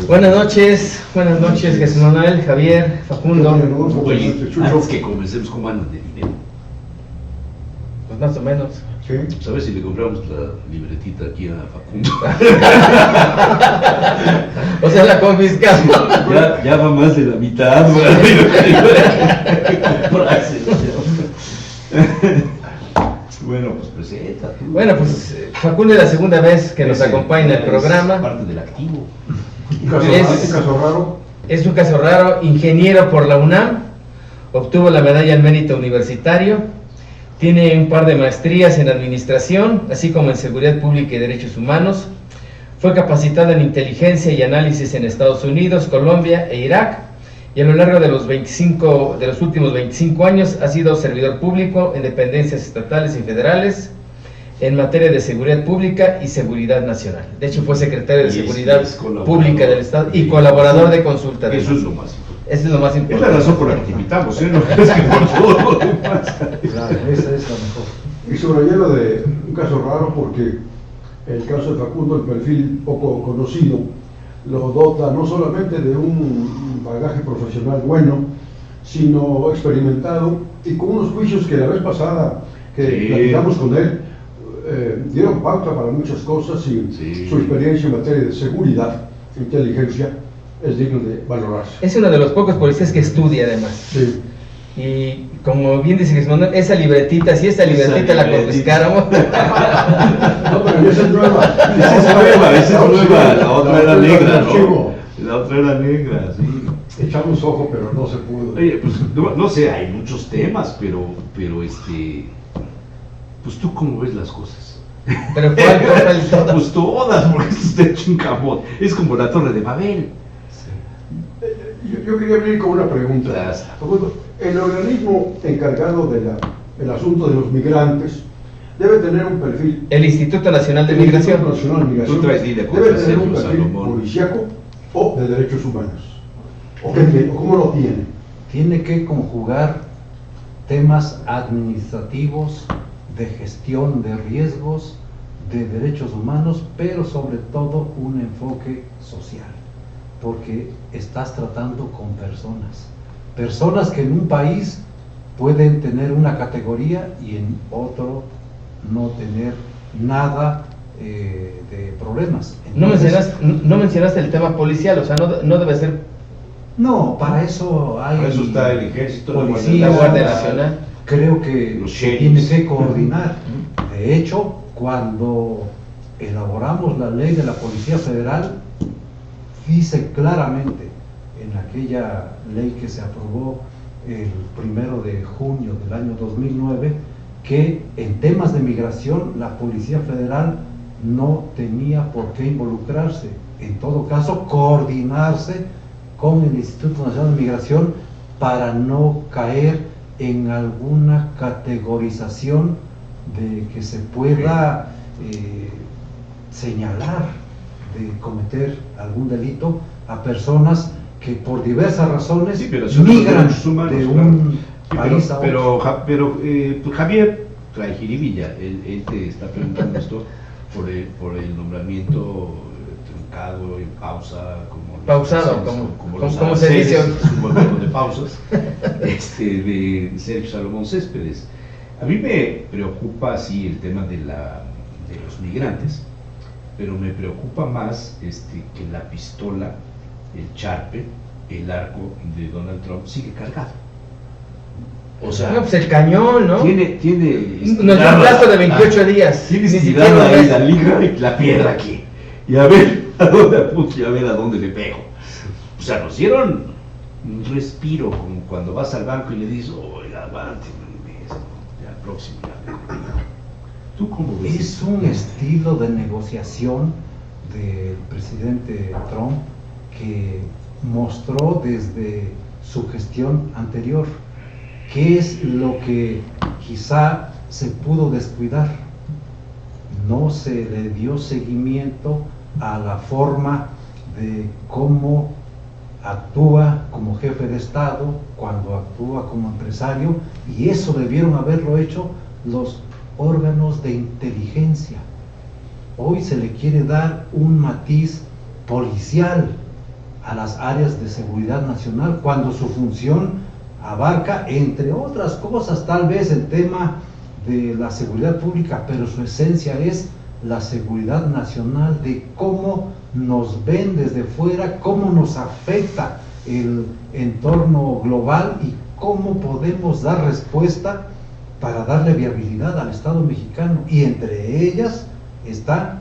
Buenas noches, Jesús Manuel, Javier, Facundo. Oye, antes que comencemos, ¿cómo andan de dinero? Pues más o menos. Sí. ¿Sabes si le compramos la libretita aquí a Facundo? O sea, la confiscamos. Ya va más de la mitad. Bueno, pues presenta tú. Bueno, pues Facundo es la segunda vez que nos acompaña en el programa. Es parte del activo. Un caso raro. Es un caso raro, ingeniero por la UNAM, obtuvo la medalla al mérito universitario, tiene un par de maestrías en administración, así como en seguridad pública y derechos humanos, fue capacitado en inteligencia y análisis en Estados Unidos, Colombia e Irak, y a lo largo de los últimos 25 años ha sido servidor público en dependencias estatales y federales en materia de seguridad pública y seguridad nacional. De hecho, fue secretario de Seguridad Pública del Estado y colaborador de consulta. Eso es lo más importante. Eso es lo más importante. Es la razón por la que te invitamos, ¿eh? No es que por todo lo demás. Claro, esa es la mejor. Y subrayé lo de un caso raro porque el caso de Facundo, el perfil poco conocido, lo dota no solamente de un bagaje profesional bueno, sino experimentado y con unos juicios que la vez pasada que platicamos con él dieron pauta para muchas cosas y su experiencia en materia de seguridad, inteligencia, es digno de valorarse. Es uno de los pocos policías que estudia además. Sí. Y como bien dice Jesús Manuel, esa libretita la confiscáramos. No, pero esa es nueva. Esa es nueva, la otra era negra, ¿no? La otra era negra, sí. Echamos ojo, pero no se pudo. Oye, pues no sé, hay muchos temas, pero pues tú cómo ves las cosas. Pero ¿cuál todo? Pues todas, porque eso está hecho un camote. Es como la Torre de Babel. Yo quería abrir con una pregunta. El organismo encargado del asunto de los migrantes debe tener un perfil. El Instituto Nacional de Migración. El Instituto Nacional de Migración Tú traes línea debe contra tener un Sergio perfil Salomón. policíaco o de derechos humanos. ¿Cómo lo tiene? Tiene que conjugar temas administrativos, de gestión de riesgos, de derechos humanos, pero sobre todo un enfoque social, porque estás tratando con personas que en un país pueden tener una categoría y en otro no tener nada de problemas. Entonces, No mencionaste el tema policial, o sea, no debe ser no, para eso hay Para eso está el ejército, policía, la Guardia Nacional. Creo que Los se sheriffs. tiene que coordinar. De hecho, cuando elaboramos la ley de la Policía Federal, dice claramente en aquella ley que se aprobó el 1 de junio del año 2009 que en temas de migración la Policía Federal no tenía por qué involucrarse, en todo caso coordinarse con el Instituto Nacional de Migración para no caer en alguna categorización de que se pueda señalar de cometer algún delito a personas que por diversas razones migran de un país a otro. Pero Javier trae jiribilla, él te está preguntando esto por el nombramiento truncado, en pausa, Pausado, como se dice hoy. Es un movimiento de pausas, de Sergio Salomón Céspedes. A mí me preocupa, sí, el tema de los migrantes, pero me preocupa más que la pistola, el charpe, el arco de Donald Trump sigue cargado. O sea, No, pues el cañón, ¿no? tiene Nos dio un plazo de 28 días. Tiene Ni siquiera estirada un ahí mes. la liga y la piedra aquí. Y a ver a dónde apunto y a ver a dónde le pego. O sea, nos dieron un respiro, como cuando vas al banco y le dices, oiga, aguante un mes, ya próximo, ya. ¿Tú cómo ves? Es un estilo de negociación del presidente Trump que mostró desde su gestión anterior. ¿Qué es lo que quizá se pudo descuidar? No se le dio seguimiento a la forma de cómo actúa como jefe de Estado, cuando actúa como empresario, y eso debieron haberlo hecho los órganos de inteligencia. Hoy se le quiere dar un matiz policial a las áreas de seguridad nacional cuando su función abarca, entre otras cosas, tal vez el tema de la seguridad pública, pero su esencia es la seguridad nacional, de cómo nos ven desde fuera, cómo nos afecta el entorno global y cómo podemos dar respuesta para darle viabilidad al Estado mexicano. Y entre ellas está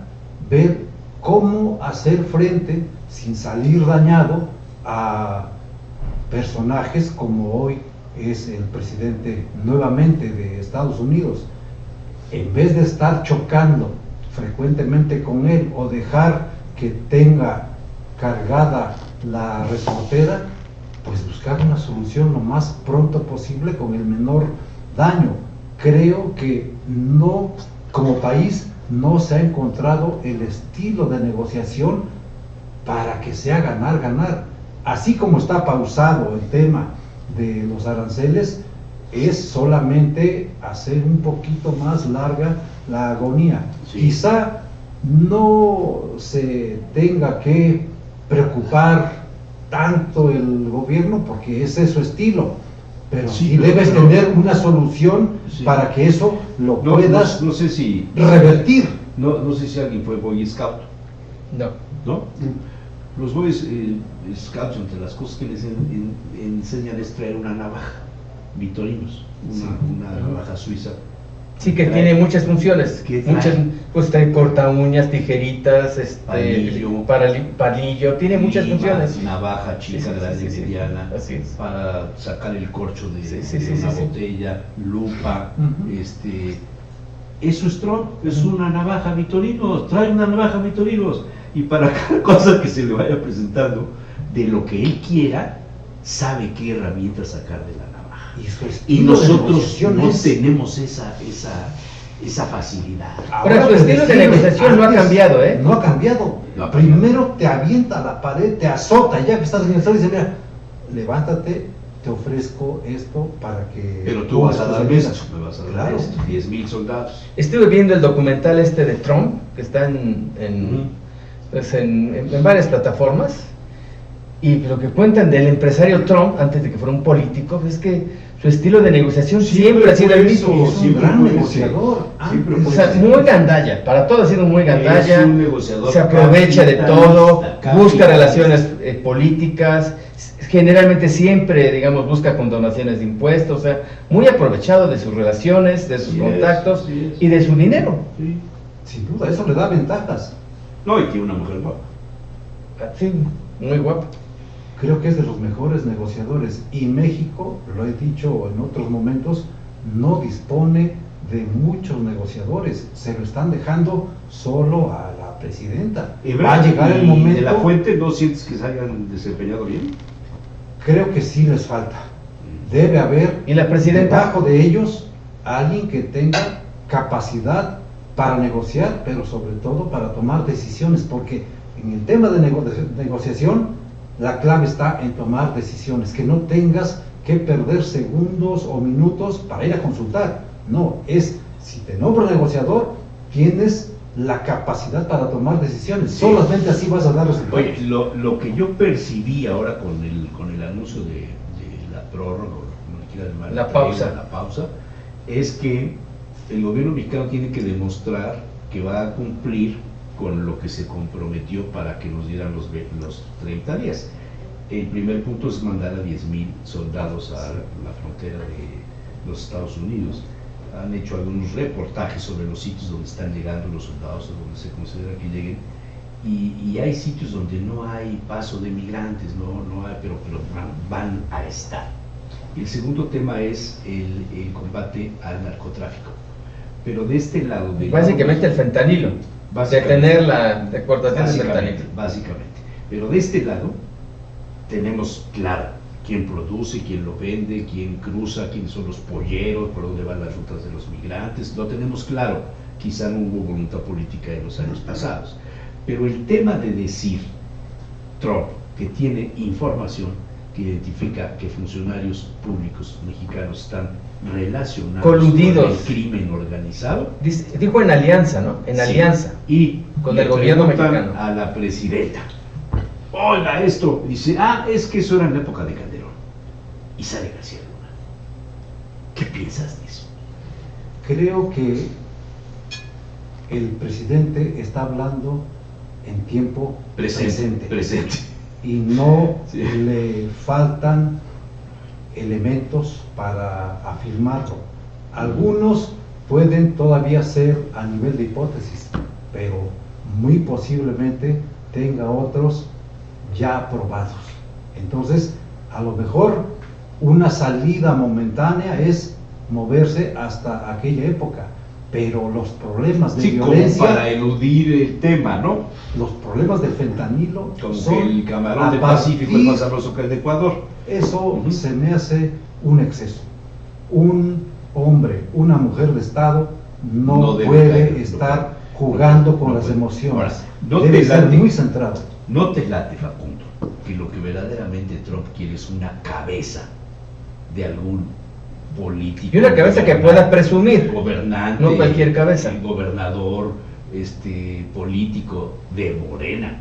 ver cómo hacer frente sin salir dañado a personajes como hoy es el presidente nuevamente de Estados Unidos. En vez de estar chocando frecuentemente con él o dejar que tenga cargada la resortera, pues buscar una solución lo más pronto posible con el menor daño. Creo que no, como país, no se ha encontrado el estilo de negociación para que sea ganar. Así como está pausado el tema de los aranceles, es solamente hacer un poquito más larga la agonía. Sí. Quizá no se tenga que preocupar tanto el gobierno porque ese es su estilo, pero sí debes tener una solución para que eso lo puedas no sé si revertir. no sé si alguien fue Boy Scout, No. Los Boy Scouts, entre las cosas que les enseñan es traer una navaja, Vitorinos, una navaja suiza. Sí, que tiene muchas funciones, ¿Qué trae? muchas, pues trae corta uñas, tijeritas, palillo, tiene muchas Lima, funciones. navaja chica, Sí, grande, sí. mediana, Así es. para sacar el corcho de Sí, una sí. botella, lupa, Ujú. Eso es Trump, es una navaja Vitorinos, trae una navaja Vitorinos, y para cada cosa que se le vaya presentando, de lo que él quiera, sabe qué herramienta sacar de la navaja. Y su Y estilo de nosotros negociación no es- tenemos esa facilidad. Ahora, su estilo de negociación no ha cambiado, ¿eh? No ha cambiado. No ha Primero te avienta a la pared, te azota, y ya que estás en el estado, dice, mira, levántate, te ofrezco esto para que... Pero tú vas a hagas dar tus esto, me vas a dar Claro. esto, 10,000 soldados. Estuve viendo el documental de Trump, que está en varias plataformas, y lo que cuentan del empresario Trump, antes de que fuera un político, es que su estilo de negociación siempre ha sido el mismo. Es un Siempre gran fue ese. negociador. Siempre Antes, O sea, muy gandalla, para todo ha sido muy gandalla, Es un negociador se aprovecha de todo, capitalista, busca capitalista. relaciones políticas, generalmente siempre, digamos, busca condonaciones de impuestos, o sea, muy aprovechado de sus relaciones, de sus Sí es, contactos sí es. y de su dinero. Sí. sin duda, eso le da ventajas. No, y tiene una mujer guapa. Sí, muy guapo. Creo que es de los mejores negociadores, y México, lo he dicho en otros momentos, no dispone de muchos negociadores, se lo están dejando solo a la presidenta. Va a llegar el ¿Y momento, de la Fuente no sientes que se hayan desempeñado bien? creo que sí les falta. Debe haber ¿Y la presidenta? debajo de ellos alguien que tenga capacidad para negociar, pero sobre todo para tomar decisiones, porque en el tema de negociación la clave está en tomar decisiones, que no tengas que perder segundos o minutos para ir a consultar. No, es, si te nombro negociador, tienes la capacidad para tomar decisiones. Sí. Solamente así vas a dar resultados. Oye, lo que yo percibí ahora con el anuncio de la prórroga, o como le quiera llamar, La pausa. la pausa, es que el gobierno mexicano tiene que demostrar que va a cumplir con lo que se comprometió para que nos dieran los 30 días. El primer punto es mandar a 10,000 soldados a la frontera de los Estados Unidos. Han hecho algunos reportajes sobre los sitios donde están llegando los soldados o donde se considera que lleguen, y hay sitios donde no hay paso de migrantes, no hay, pero van a estar. Y el segundo tema es el combate al narcotráfico. Pero de este lado... Básicamente el fentanilo, detener la deportación del fentanilo. Básicamente. Pero de este lado tenemos claro quién produce, quién lo vende, quién cruza, quiénes son los polleros, por dónde van las rutas de los migrantes. Lo tenemos claro. Quizá no hubo voluntad política en los años pasados. Pero el tema de decir Trump que tiene información que identifica que funcionarios públicos mexicanos están relacionados Coludidos. con el crimen organizado. Dijo en alianza, ¿no? En Sí. alianza. Y Con le el gobierno preguntan mexicano. a la presidenta, oiga esto, dice, es que eso era en la época de Calderón. Y sale García Luna. ¿Qué piensas de eso? Creo que el presidente está hablando en tiempo presente. Y no Sí. le faltan elementos para afirmarlo. Algunos pueden todavía ser a nivel de hipótesis, pero muy posiblemente tenga otros ya aprobados. Entonces, a lo mejor una salida momentánea es moverse hasta aquella época, pero los problemas de Sí, como violencia, para eludir el tema, ¿no? los problemas del fentanilo Como son que el camarón del a Pacífico es partir- más sabroso que el de Ecuador. Eso Ujú. se me hace un exceso. Un hombre, una mujer de Estado no, No debe puede caer, no estar puede. jugando No con las puede. emociones. Ahora, no debe te ser late. muy centrado. No te late, Facundo, que lo que verdaderamente Trump quiere es una cabeza de algún político. Y una cabeza que pueda presumir. Gobernante. No cualquier cabeza. Gobernador, político de Morena,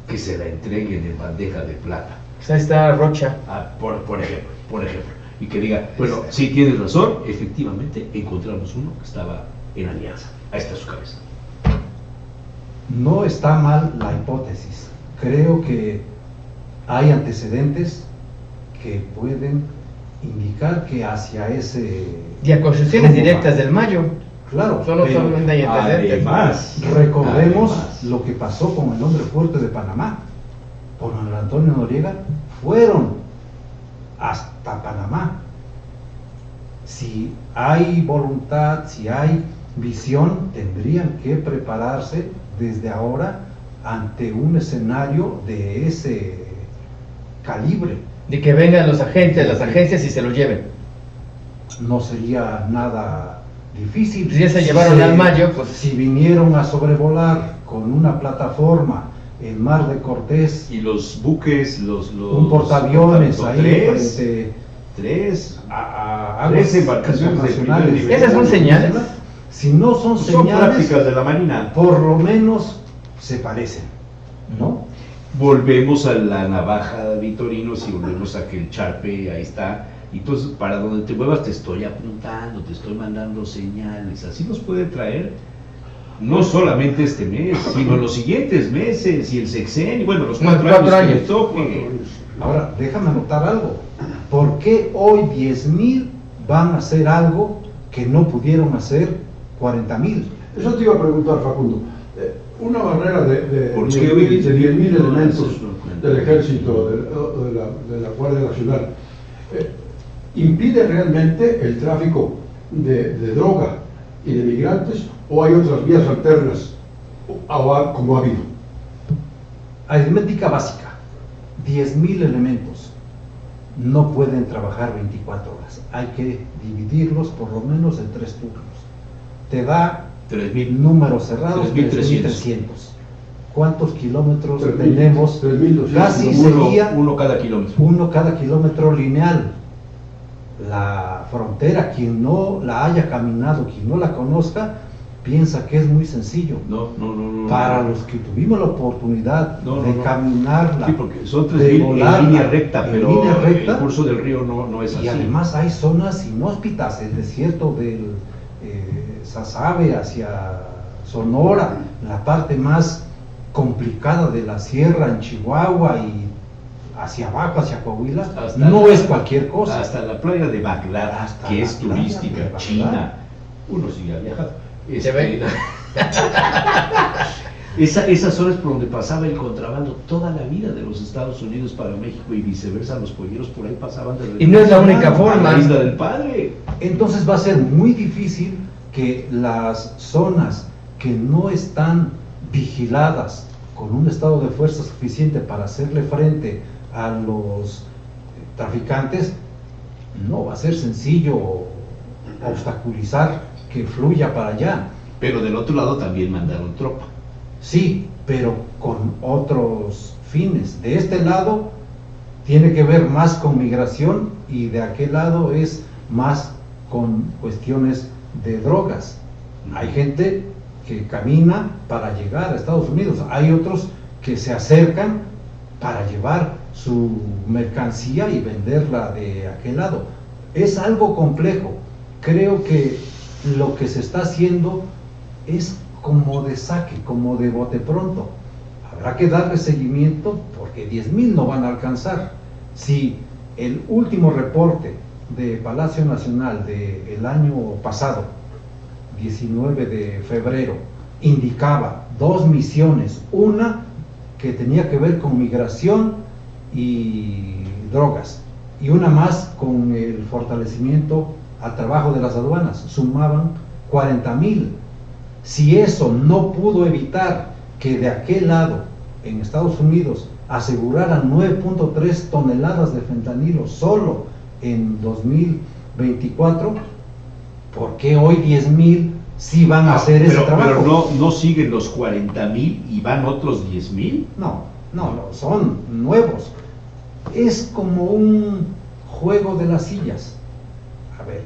que se la entreguen en bandeja de plata. Pues ahí está Rocha. Por ejemplo. Y que diga, bueno, sí tienes razón, efectivamente encontramos uno que estaba en alianza. Ahí está su cabeza. No está mal la hipótesis. Creo que hay antecedentes que pueden indicar que hacia ese... Y acusaciones rumbo directas va. del Mayo. Claro, Solo pero solamente hay antecedentes. Además, recordemos además, lo que pasó con el hombre fuerte de Panamá. Por Manuel Antonio Noriega fueron hasta Panamá. Si hay voluntad, si hay visión, tendrían que prepararse desde ahora ante un escenario de ese calibre. De que vengan los agentes, las agencias y se lo lleven. No sería nada difícil. Si ya se llevaron al Mayo, pues- Si vinieron a sobrevolar con una plataforma el mar de Cortés, y los buques, un portaaviones ahí tres, frente tres, a tres aguas embarcaciones de primer internacionales. nivel. ¿Esas son señales? Si no son Son señales, prácticas de la Marina. por lo menos se parecen, ¿no? Volvemos a la navaja Vitorino, si volvemos a que el Charpe ahí está. Y entonces, para donde te muevas, te estoy apuntando, te estoy mandando señales. Así nos puede traer no solamente este mes, sino los siguientes meses y el sexenio, bueno, los Unos 4 4 años que años. le toque. Ahora, déjame anotar algo. ¿Por qué hoy 10,000 van a hacer algo que no pudieron hacer 40,000? Eso te iba a preguntar, Facundo. Una barrera de ¿Por qué 10,000 hoy elementos no del ejército, de la Guardia Nacional, ¿impide realmente el tráfico de droga y de migrantes o hay otras vías alternas como ha habido? Aritmética básica. 10,000 elementos no pueden trabajar 24 horas. Hay que dividirlos por lo menos en 3 turnos. Te da 3,000. números cerrados, 3,300. 3,300. ¿Cuántos kilómetros 3,000, tenemos? 3,200. Casi Uno, sería uno cada kilómetro. uno cada kilómetro lineal. La frontera, quien no la haya caminado, quien no la conozca, piensa que es muy sencillo. No. Para los que tuvimos la oportunidad No, de no. caminarla, Sí, porque son de 3,000 volarla en línea recta, en pero línea recta, el curso del río no es así. y además hay zonas inhóspitas, el desierto del Sasabe hacia Sonora, la parte más complicada de la sierra en Chihuahua y hacia abajo, hacia Coahuila, Hasta no la- es cualquier cosa. Hasta la playa de Bagdad, Hasta que la es playa de turística, Bagdad. China. Uno sí ha viajado. ¿Se ve? Esas zonas por donde pasaba el contrabando toda la vida de los Estados Unidos para México y viceversa, los polleros por ahí pasaban de Y no es la única a forma. la isla del Padre. Entonces va a ser muy difícil que las zonas que no están vigiladas con un estado de fuerza suficiente para hacerle frente a los traficantes, no va a ser sencillo obstaculizar que fluya para allá. Pero del otro lado también mandaron tropa. Sí, pero con otros fines. De este lado tiene que ver más con migración y de aquel lado es más con cuestiones de drogas. Hay gente que camina para llegar a Estados Unidos, hay otros que se acercan para llevar su mercancía y venderla de aquel lado. Es algo complejo. Creo que lo que se está haciendo es como de saque, como de bote pronto. Habrá que darle seguimiento porque 10,000 no van a alcanzar. Si el último reporte de Palacio Nacional del año pasado, 19 de febrero, indicaba 2 misiones, una que tenía que ver con migración y drogas, y una más con el fortalecimiento al trabajo de las aduanas, sumaban 40,000. Si eso no pudo evitar que de aquel lado, en Estados Unidos, aseguraran 9.3 toneladas de fentanilo solo en 2024, ¿por qué hoy 10,000 sí van a hacer ese trabajo? Pero no siguen los 40,000 y van otros 10,000. No, son nuevos. Es como un juego de las sillas. A ver,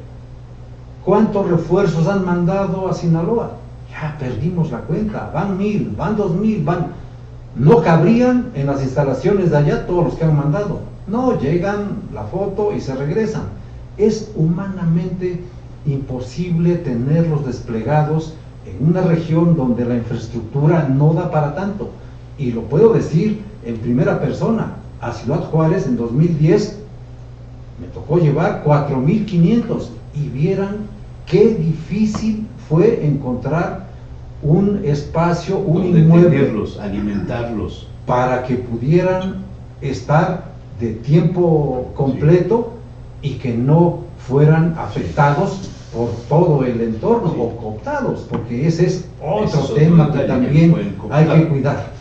¿cuántos refuerzos han mandado a Sinaloa? Ya perdimos la cuenta. Van 1,000, van 2,000, van... No cabrían en las instalaciones de allá todos los que han mandado. No, llegan, la foto y se regresan. Es humanamente imposible tenerlos desplegados en una región donde la infraestructura no da para tanto. Y lo puedo decir en primera persona. A Ciudad Juárez en 2010 me tocó llevar 4,500 y vieran qué difícil fue encontrar un espacio, un inmueble, tenerlos, alimentarlos, para que pudieran estar de tiempo completo y que no fueran afectados por todo el entorno o cooptados, porque ese es otro tema que también hay que cuidar.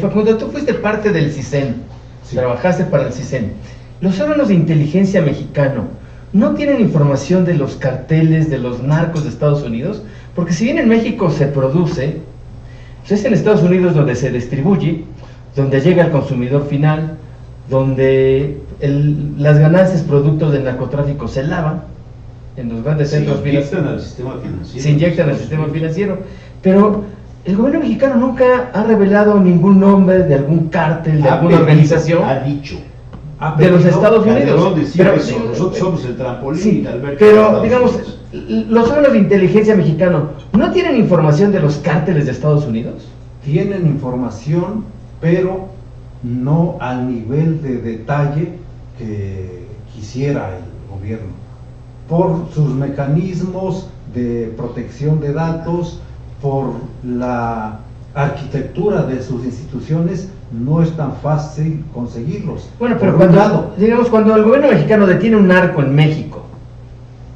Facundo, tú fuiste parte del CISEN, Sí. trabajaste para el CISEN. ¿Los órganos de inteligencia mexicano no tienen información de los carteles, de los narcos de Estados Unidos? Porque si bien en México se produce, pues es en Estados Unidos donde se distribuye, donde llega al consumidor final, donde las ganancias producto del narcotráfico se lavan en los grandes centros financieros. Se inyectan al sistema financiero. Pero el gobierno mexicano nunca ha revelado ningún nombre de algún cártel, de alguna organización Ha dicho. de los Estados Unidos. Calderón decía Pero, eso, nosotros somos el trampolín. sí, al ver que pero Estados digamos, Unidos. los órganos de inteligencia mexicano ¿no tienen información de los cárteles de Estados Unidos? Tienen información, pero no al nivel de detalle que quisiera el gobierno, por sus mecanismos de protección de datos, por la arquitectura de sus instituciones. No es tan fácil conseguirlos. Bueno, pero Por un cuando, lado, digamos, cuando el gobierno mexicano detiene un narco en México,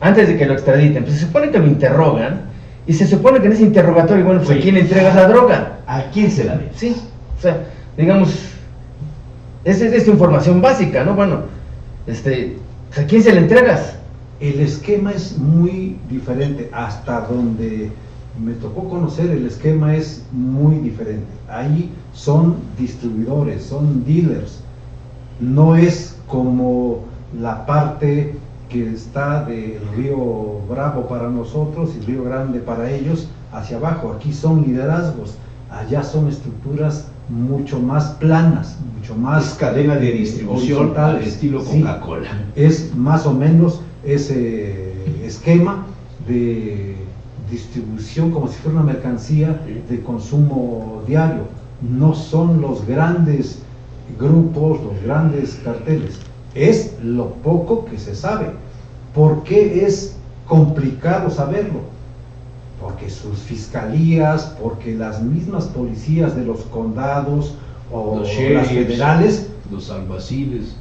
antes de que lo extraditen, pues se supone que lo interrogan, y se supone que en ese interrogatorio, bueno, pues Oye, ¿a quién le entregas la droga? ¿A quién se la debe? Sí, o sea, digamos, esa es información básica, ¿no? Bueno, ¿a quién se la entregas? el esquema es muy diferente. Hasta donde me tocó conocer, el esquema es muy diferente. Ahí son distribuidores, son dealers. No es como la parte que está del Río Bravo para nosotros y Río Grande para ellos, hacia abajo. Aquí son liderazgos, allá son estructuras mucho más planas, mucho más... Es cadena de distribución al horizontales. estilo Sí, Coca-Cola. es más o menos ese esquema de distribución como si fuera una mercancía de consumo diario. No son los grandes grupos, los grandes carteles. Es lo poco que se sabe. ¿Por qué es complicado saberlo? Porque sus fiscalías, porque las mismas policías de los condados o Los las sheriffs, federales los alguaciles.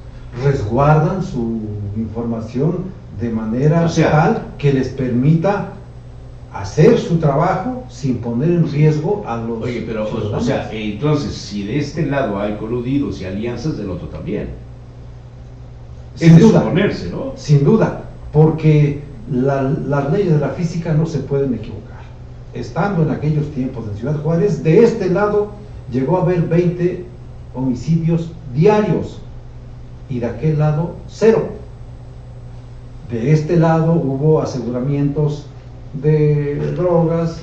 resguardan su información de manera O sea, tal que les permita hacer su trabajo sin poner en riesgo a los Oye, pero, o ciudadanos. sea, entonces, si de este lado hay coludidos y alianzas, del otro también. Sin Es de duda. suponerse, ¿no? Sin duda, porque las leyes de la física no se pueden equivocar. Estando en aquellos tiempos en Ciudad Juárez, de este lado llegó a haber 20 homicidios diarios y de aquel lado 0. De este lado hubo aseguramientos de drogas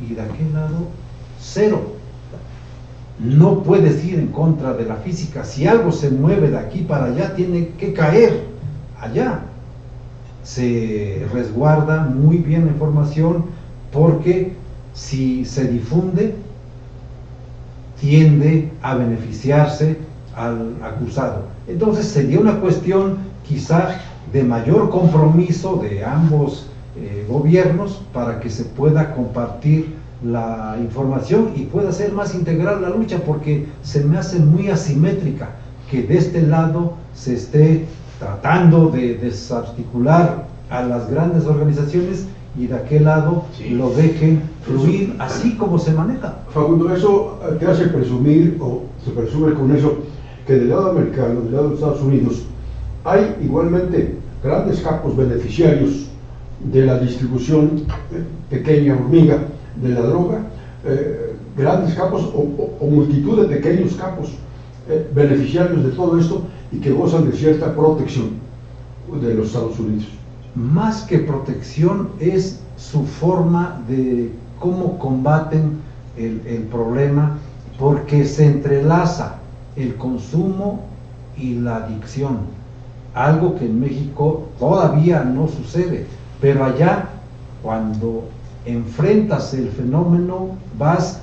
y de aquel lado 0. no puedes ir en contra de la física. Si algo se mueve de aquí para allá, tiene que caer allá. Se resguarda muy bien la información, porque si se difunde, tiende a beneficiarse al acusado. Entonces sería una cuestión quizá de mayor compromiso de ambos gobiernos, para que se pueda compartir la información y pueda ser más integral la lucha, porque se me hace muy asimétrica que de este lado se esté tratando de desarticular a las grandes organizaciones y de aquel lado lo dejen fluir así como se maneja. Facundo, eso te hace presumir, o se presume con eso, que del lado americano, del lado de Estados Unidos, hay igualmente grandes capos beneficiarios de la distribución pequeña hormiga de la droga, grandes capos o multitud de pequeños capos beneficiarios de todo esto, y que gozan de cierta protección de los Estados Unidos. Más que protección, es su forma de cómo combaten el problema, porque se entrelaza el consumo y la adicción, algo que en México todavía no sucede, pero allá, cuando enfrentas el fenómeno, vas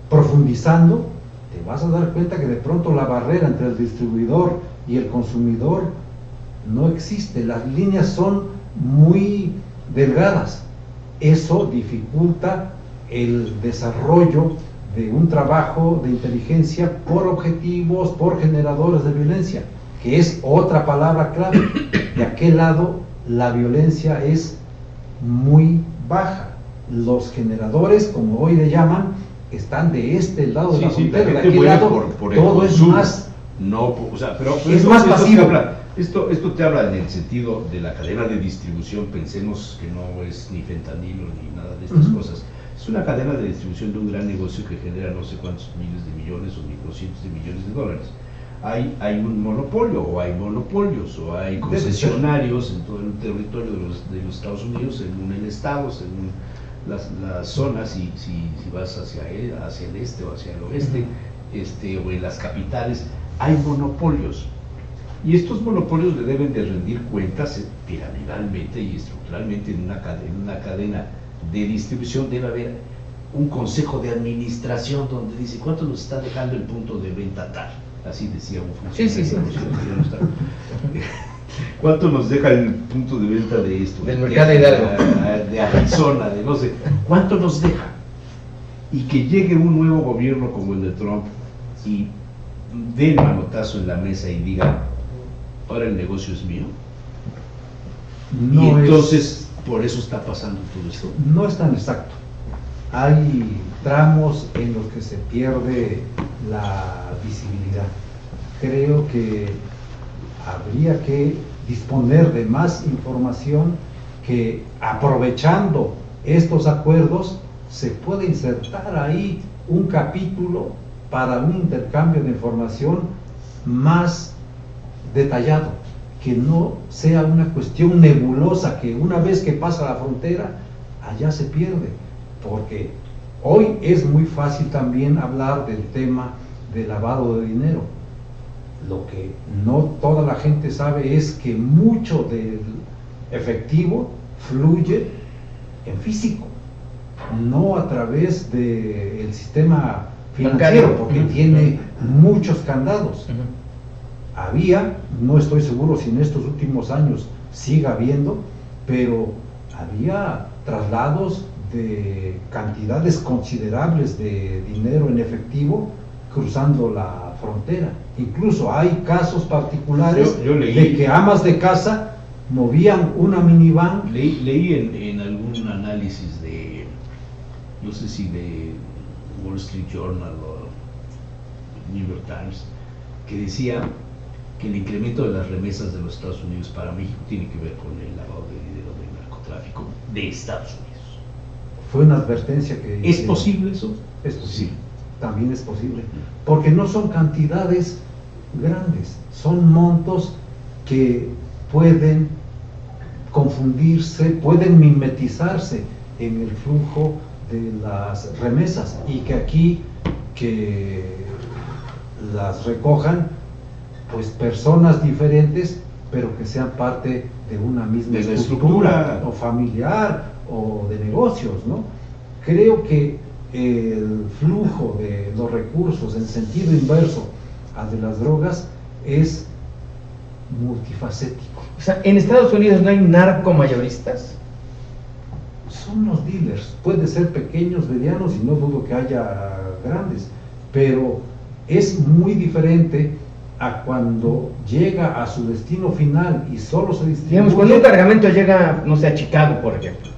profundizando, te vas a dar cuenta que de pronto la barrera entre el distribuidor y el consumidor no existe, las líneas son muy delgadas. Eso dificulta el desarrollo de un trabajo de inteligencia por objetivos, por generadores de violencia, que es otra palabra clave. De aquel lado la violencia es muy baja. Los generadores, como hoy le llaman, están de este lado de la frontera. De aquel lado por todo es consumo, más, no, o sea, pero es más pasivo. Esto te habla en el sentido de la cadena de distribución. Pensemos que no es ni fentanilo ni nada de estas cosas. Es una cadena de distribución de un gran negocio que genera no sé cuántos miles de millones o ni cientos de millones de dólares. Hay un monopolio, o hay monopolios, o hay concesionarios en todo el territorio de los Estados Unidos, según el estado, según las zonas, si vas hacia el este o hacia el oeste, o en las capitales, hay monopolios. Y estos monopolios le deben de rendir cuentas piramidalmente y estructuralmente en una cadena de distribución. Debe haber un consejo de administración donde dice cuánto nos está dejando el punto de venta tal. Así decía un funcionario. Sí. ¿Cuánto nos deja el punto de venta de esto? Del mercado Hidalgo. De Arizona, de no sé. ¿Cuánto nos deja? Y que llegue un nuevo gobierno como el de Trump y dé el manotazo en la mesa y diga, ahora el negocio es mío. No, y entonces, por eso está pasando todo esto. No es tan exacto. Hay tramos en los que se pierde la visibilidad. Creo que habría que disponer de más información, que aprovechando estos acuerdos se puede insertar ahí un capítulo para un intercambio de información más detallado, que no sea una cuestión nebulosa, que una vez que pasa la frontera allá se pierde, porque hoy es muy fácil también hablar del tema de lavado de dinero. Lo que no toda la gente sabe es que mucho del efectivo fluye en físico, no a través del sistema financiero, porque tiene muchos candados. Había, no estoy seguro si en estos últimos años siga habiendo, pero había traslados de cantidades considerables de dinero en efectivo cruzando la frontera. Incluso hay casos particulares yo leí, de que amas de casa movían una minivan. Leí en algún análisis de, no sé si de Wall Street Journal o New York Times, que decía que el incremento de las remesas de los Estados Unidos para México tiene que ver con el lavado de dinero del narcotráfico de Estados Unidos. Fue una advertencia que... ¿Es posible eso? Es posible, también es posible, porque no son cantidades grandes, son montos que pueden confundirse, pueden mimetizarse en el flujo de las remesas, y que aquí que las recojan pues personas diferentes, pero que sean parte de una misma De la estructura, estructura. o familiar o de negocios, ¿no? Creo que el flujo de los recursos en sentido inverso al de las drogas es multifacético. O sea, en Estados Unidos no hay narcomayoristas. Son los dealers, puede ser pequeños, medianos y no dudo que haya grandes, pero es muy diferente a cuando llega a su destino final y solo se distribuye. Digamos, cuando un cargamento llega, no sé, a Chicago, por ejemplo.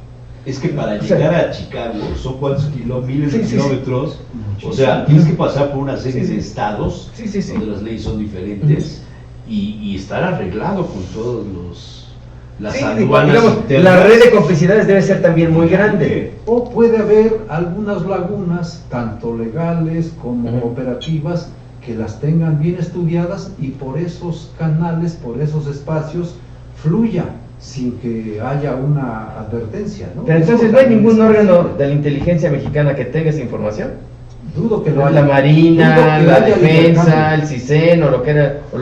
Es que para O sea, llegar a Chicago son cuántos miles de Sí, sí, sí. kilómetros, Muchísimo. o sea, tienes que pasar por una serie Sí, sí. de estados Sí, sí, sí. donde las leyes son diferentes y estar arreglado con todos las Sí, aduanas digamos, internas. la red de complicidades debe ser también muy grande. O puede haber algunas lagunas, tanto legales como Ujú. operativas, que las tengan bien estudiadas y por esos canales, por esos espacios, fluya sin que haya una advertencia, ¿no? Pero entonces Eso no hay también ningún es órgano posible. de la inteligencia mexicana que tenga esa información. Dudo que lo La haya. Dudo Marina, que la haya Defensa, intercambio. el CISEN o lo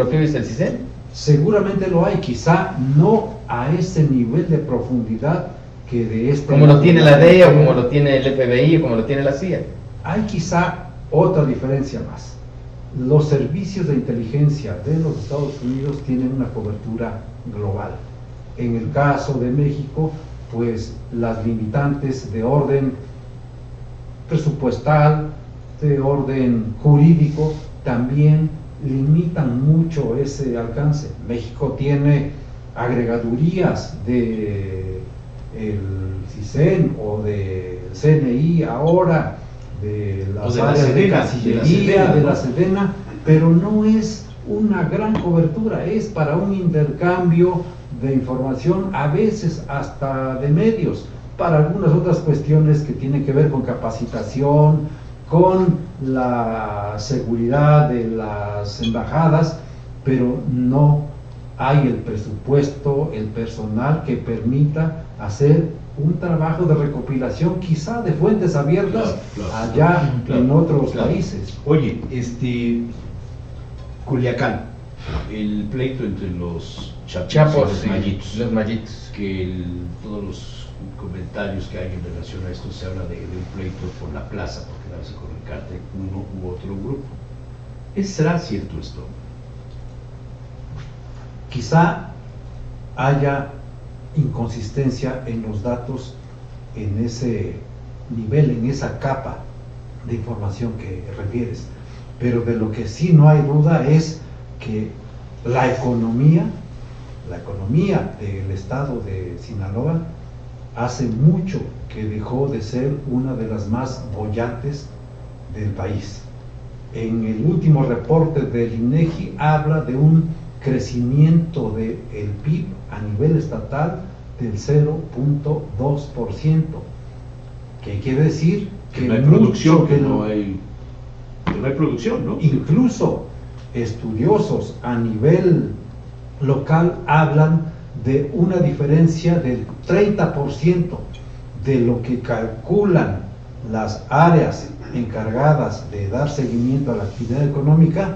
que hoy es el CISEN. Seguramente lo hay, quizá no a ese nivel de profundidad que de este. Como lo tiene la DEA o como lo tiene el FBI o como lo tiene la CIA. Hay quizá otra diferencia más. Los servicios de inteligencia de los Estados Unidos tienen una cobertura global. En el caso de México, pues las limitantes de orden presupuestal, de orden jurídico, también limitan mucho ese alcance. México tiene agregadurías de el CISEN o del CNI ahora, de las O de la áreas de Sedena, Cancillería, de la ¿no? Sedena, pero no es una gran cobertura, es para un intercambio de información, a veces hasta de medios, para algunas otras cuestiones que tienen que ver con capacitación, con la seguridad de las embajadas, pero no hay el presupuesto, el personal que permita hacer un trabajo de recopilación, quizá de fuentes abiertas Claro, allá claro, en otros claro. países. Oye, Culiacán, el pleito entre los Chapos, y sí, los mallitos, los mallitos. que todos los comentarios que hay en relación a esto se habla de un pleito por la plaza, por quedarse con el cártel uno u otro grupo. ¿Será cierto esto? Quizá haya inconsistencia en los datos, en ese nivel, en esa capa de información que refieres, pero de lo que sí no hay duda es que la economía del estado de Sinaloa hace mucho que dejó de ser una de las más bollantes del país. En el último reporte del INEGI habla de un crecimiento del PIB a nivel estatal del 0.2%, que quiere decir Que no hay producción, mucho que de no hay producción, ¿no? incluso estudiosos a nivel local hablan de una diferencia del 30% de lo que calculan las áreas encargadas de dar seguimiento a la actividad económica,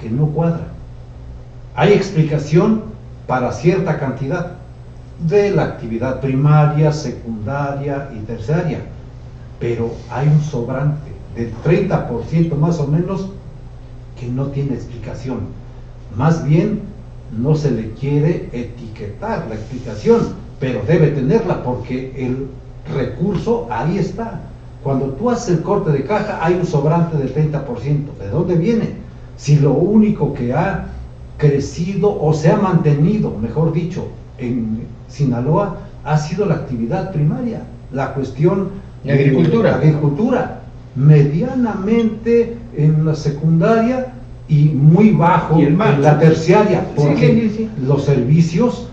que no cuadra. Hay explicación para cierta cantidad de la actividad primaria, secundaria y terciaria, pero hay un sobrante del 30% más o menos que no tiene explicación. Más bien no se le quiere etiquetar la explicación, pero debe tenerla porque el recurso ahí está. Cuando tú haces el corte de caja hay un sobrante del 30%. ¿De dónde viene? Si lo único que ha crecido o se ha mantenido, mejor dicho, en Sinaloa ha sido la actividad primaria, la cuestión La agricultura. agricultura, medianamente en la secundaria y muy bajo Y el en mar. la terciaria, porque sí. los servicios,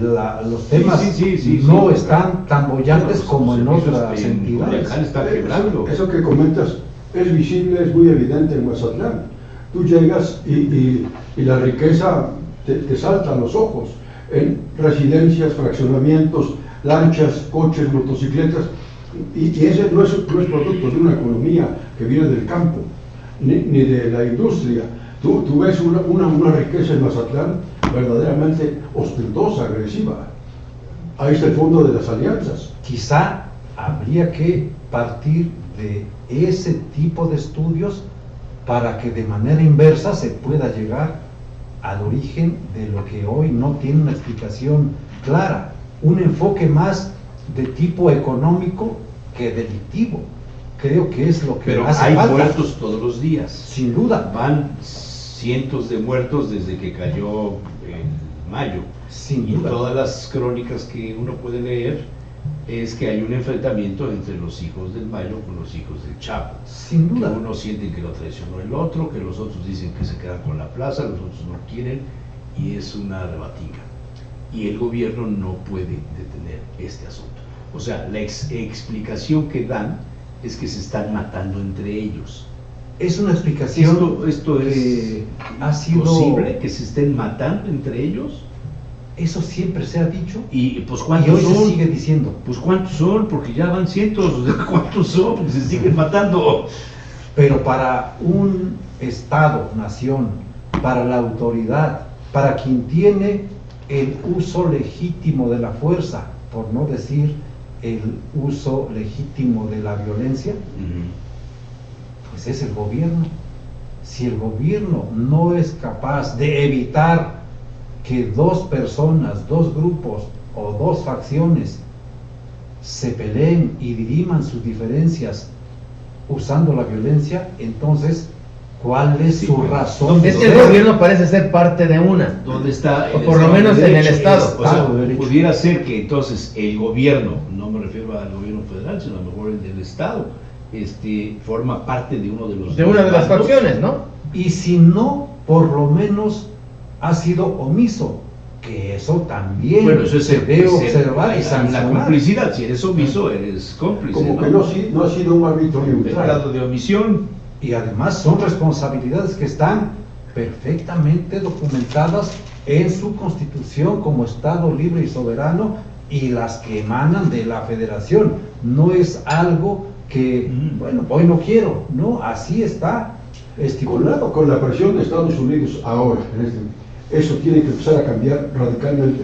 los temas sí, no sí. están tan bollantes Los como en servicios otras en entidades. Culiacán están quebrando. Eso que comentas es visible, es muy evidente en Mazatlán. Tú llegas y la riqueza te salta a los ojos en residencias, fraccionamientos, lanchas, coches, motocicletas, y ese no es producto de una economía que viene del campo, ni de la industria. Tú ves una riqueza en Mazatlán verdaderamente ostentosa, agresiva. Ahí está el fondo de las alianzas. Quizá habría que partir de ese tipo de estudios para que de manera inversa se pueda llegar al origen de lo que hoy no tiene una explicación clara, un enfoque más de tipo económico que delictivo. Creo que es lo que Pero hace hay falta. muertos todos los días. Sin duda. Van cientos de muertos desde que cayó en mayo. Sin Y duda. todas las crónicas que uno puede leer es que hay un enfrentamiento entre los hijos del Mayo con los hijos del Chapo. Sin Que duda. unos sienten que lo traicionó el otro, que los otros dicen que se quedan con la plaza, los otros no quieren, y es una rebatinga. Y el gobierno no puede detener este asunto. O sea, la explicación que dan es que se están matando entre ellos. Es una explicación Esto es que ha sido posible, que se estén matando entre ellos. Eso siempre se ha dicho Y pues y ¿cuántos hoy se son? sigue diciendo. Pues ¿cuántos son? Porque ya van cientos. O sea, ¿cuántos son? Porque se siguen matando. Pero para un Estado, nación, para la autoridad, para quien tiene el uso legítimo de la fuerza, por no decir el uso legítimo de la violencia, pues es el gobierno. Si el gobierno no es capaz de evitar que dos personas, dos grupos o dos facciones se peleen y diriman sus diferencias usando la violencia, entonces, ¿cuál es su razón? Es que el gobierno parece ser parte de una. ¿Dónde está O por lo Estado menos de en el Derecho? Estado. O sea, Estado de Derecho. pudiera ser que entonces el gobierno, no me refiero al gobierno federal, sino a lo mejor el del Estado, forma parte de uno de los De una de las bandos. facciones, ¿no? Y si no, por lo menos ha sido omiso, que eso también Bueno, eso es se debe es observar y la sancionar. complicidad. Si eres omiso, eres cómplice. Como que no ha sido un árbitro neutral. Pecado de omisión. Y además son responsabilidades que están perfectamente documentadas en su constitución como Estado libre y soberano y las que emanan de la federación. No es algo que, bueno, hoy no quiero, no, así está estipulado. Con la presión de Estados Unidos ahora, eso tiene que empezar a cambiar radicalmente.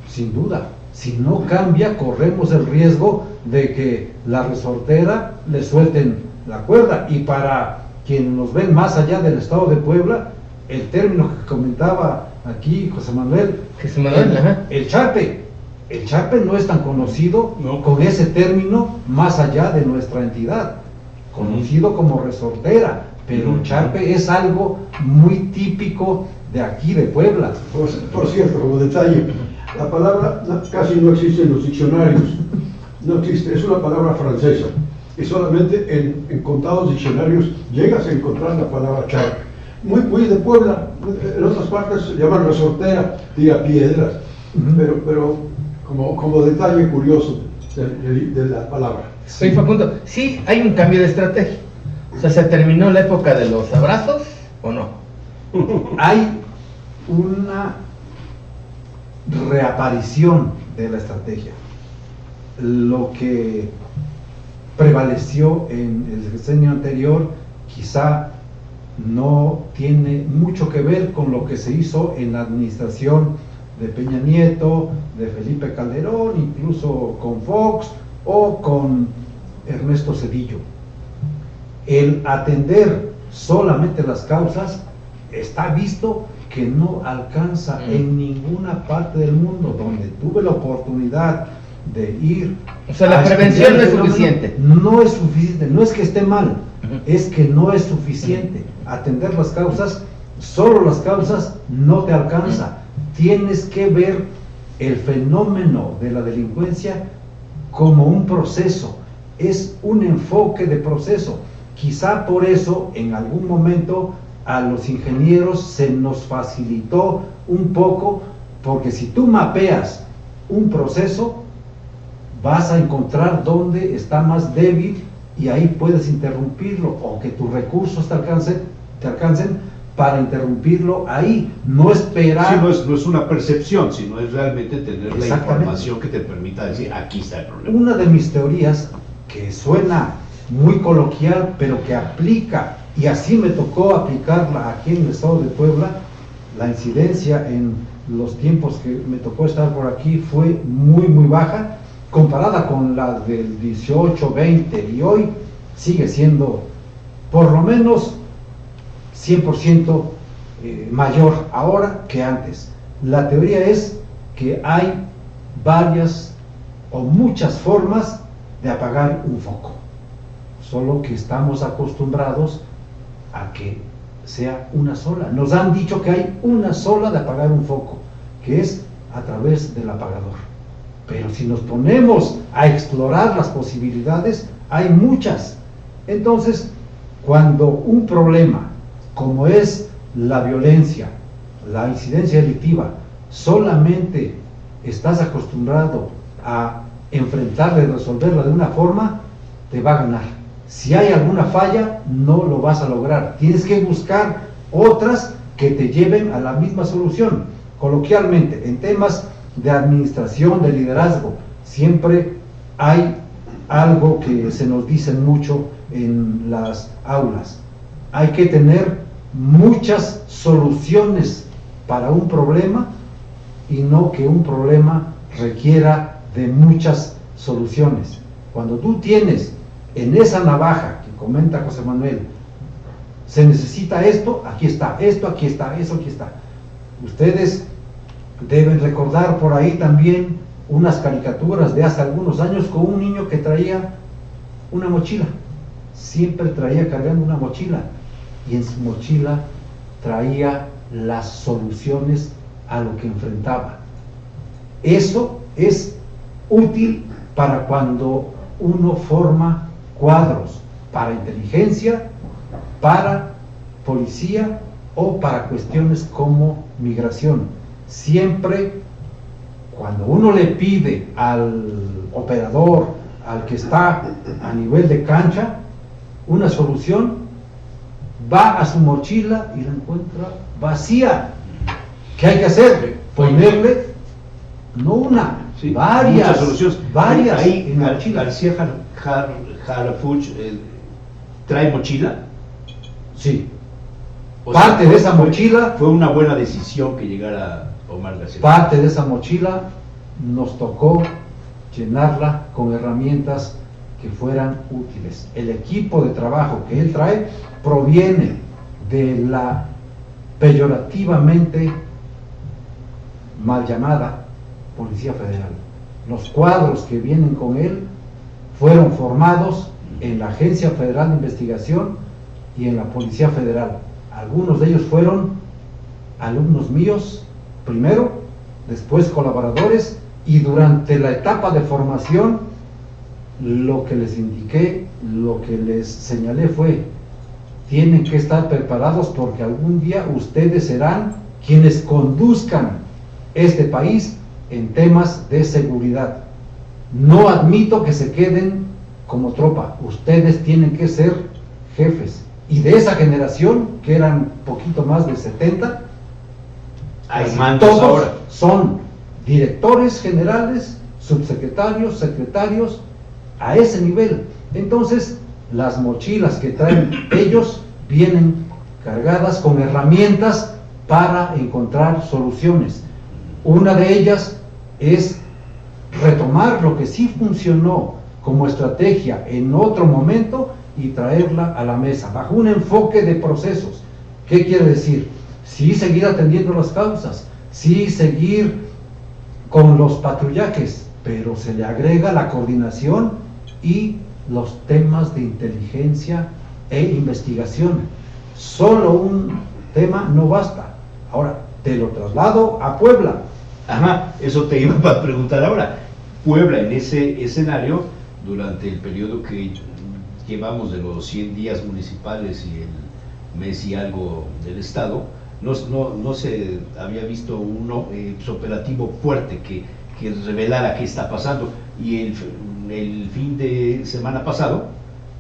Sin duda, si no cambia, corremos el riesgo de que la resortera le suelten la cuerda. Y para quienes nos ven más allá del estado de Puebla, el término que comentaba aquí José Manuel, ajá. el charpe. El charpe no es tan conocido No. con ese término más allá de nuestra entidad, conocido como resortera, pero charpe es algo muy típico de aquí, de Puebla. Por cierto, como detalle, la palabra casi no existe en los diccionarios. No existe, es una palabra francesa. Y solamente en contados diccionarios llegas a encontrar la palabra charpe. Muy de Puebla, en otras partes se llaman resortera, tira piedras. Pero como detalle curioso de la palabra. Oye, Facundo, sí hay un cambio de estrategia. O sea, ¿se terminó la época de los abrazos o no? Hay una reaparición de la estrategia. Lo que prevaleció en el sexenio anterior quizá no tiene mucho que ver con lo que se hizo en la administración de Peña Nieto, de Felipe Calderón, incluso con Fox o con Ernesto Zedillo. El atender solamente las causas está visto que no alcanza en ninguna parte del mundo. Donde tuve la oportunidad de ir, O sea, la a prevención no estudiar es el fenómeno, suficiente. no es suficiente, no es que esté mal, es que no es suficiente. Atender las causas, solo las causas no te alcanza. Tienes que ver el fenómeno de la delincuencia como un proceso, es un enfoque de proceso. Quizá por eso en algún momento a los ingenieros se nos facilitó un poco, porque si tú mapeas un proceso, vas a encontrar dónde está más débil y ahí puedes interrumpirlo, o que tus recursos te alcancen para interrumpirlo ahí, no esperar. Sí, no es una percepción, sino es realmente tener la Exactamente. información que te permita decir, aquí está el problema. Una de mis teorías, que suena muy coloquial, pero que aplica Y así me tocó aplicarla aquí en el estado de Puebla. La incidencia en los tiempos que me tocó estar por aquí fue muy baja, comparada con la del 18, 20, y hoy sigue siendo por lo menos 100% mayor ahora que antes. La teoría es que hay varias o muchas formas de apagar un foco, solo que estamos acostumbrados a que sea una sola. Nos han dicho que hay una sola de apagar un foco, que es a través del apagador. Pero si nos ponemos a explorar las posibilidades, hay muchas. Entonces, cuando un problema como es la violencia, la incidencia delictiva, solamente estás acostumbrado a enfrentarla y resolverla de una forma, te va a ganar. Si hay alguna falla, no lo vas a lograr. Tienes que buscar otras que te lleven a la misma solución. Coloquialmente, en temas de administración, de liderazgo, siempre hay algo que se nos dice mucho en las aulas. Hay que tener muchas soluciones para un problema y no que un problema requiera de muchas soluciones. Cuando tú tienes en esa navaja que comenta José Manuel, se necesita esto, aquí está, esto, aquí está, eso, aquí está. Ustedes deben recordar por ahí también unas caricaturas de hace algunos años con un niño que traía una mochila, siempre traía cargando una mochila, y en su mochila traía las soluciones a lo que enfrentaba. Eso es útil para cuando uno forma cuadros para inteligencia, para policía o para cuestiones como migración. Siempre cuando uno le pide al operador, al que está a nivel de cancha, una solución, va a su mochila y la encuentra vacía. ¿Qué hay que hacer? Ponerle, no una, Sí, varias muchas soluciones. varias Ahí en la mochila. García Harfuch trae mochila. Sí. O Parte sea, de esa mochila, fue una buena decisión que llegara Omar García. parte de esa mochila nos tocó llenarla con herramientas que fueran útiles. El equipo de trabajo que él trae proviene de la peyorativamente mal llamada Policía Federal. Los cuadros que vienen con él fueron formados en la Agencia Federal de Investigación y en la Policía Federal. Algunos de ellos fueron alumnos míos primero, después colaboradores, y durante la etapa de formación lo que les indiqué, lo que les señalé fue: tienen que estar preparados porque algún día ustedes serán quienes conduzcan este país en temas de seguridad. No admito que se queden como tropa, ustedes tienen que ser jefes. Y de esa generación, que eran poquito más de 70, Hay casi mandos todos ahora. son directores generales, subsecretarios, secretarios, a ese nivel. Entonces, las mochilas que traen ellos vienen cargadas con herramientas para encontrar soluciones. Una de ellas es retomar lo que sí funcionó como estrategia en otro momento y traerla a la mesa, bajo un enfoque de procesos. ¿Qué quiere decir? Sí seguir atendiendo las causas, sí seguir con los patrullajes, pero se le agrega la coordinación y los temas de inteligencia e investigación. Solo un tema no basta. Ahora, te lo traslado a Puebla. Ajá, eso te iba a preguntar ahora. Puebla, en ese escenario, durante el periodo que llevamos de los 100 días municipales y el mes y algo del Estado, no se había visto un operativo fuerte que revelara qué está pasando. Y el fin de semana pasado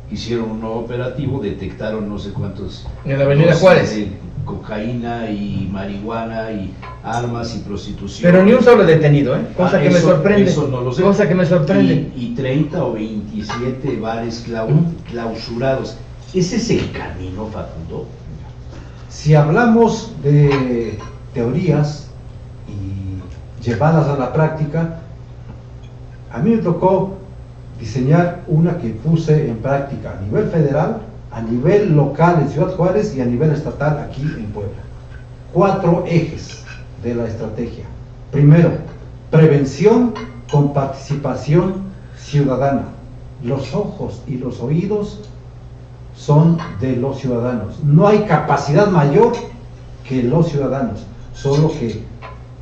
hicieron un nuevo operativo, detectaron no sé cuántos... En la Avenida Juárez. Cocaína y marihuana y armas y prostitución. Pero ni un solo detenido, cosa que me sorprende. Eso no lo sé. Cosa que me sorprende. Y 30 o 27 bares clausurados. ¿Ese es el camino, Facundo? Si hablamos de teorías y llevadas a la práctica, a mí me tocó diseñar una que puse en práctica a nivel federal, a nivel local en Ciudad Juárez y a nivel estatal aquí en Puebla. 4 ejes de la estrategia. Primero, prevención con participación ciudadana. Los ojos y los oídos son de los ciudadanos. No hay capacidad mayor que los ciudadanos, solo que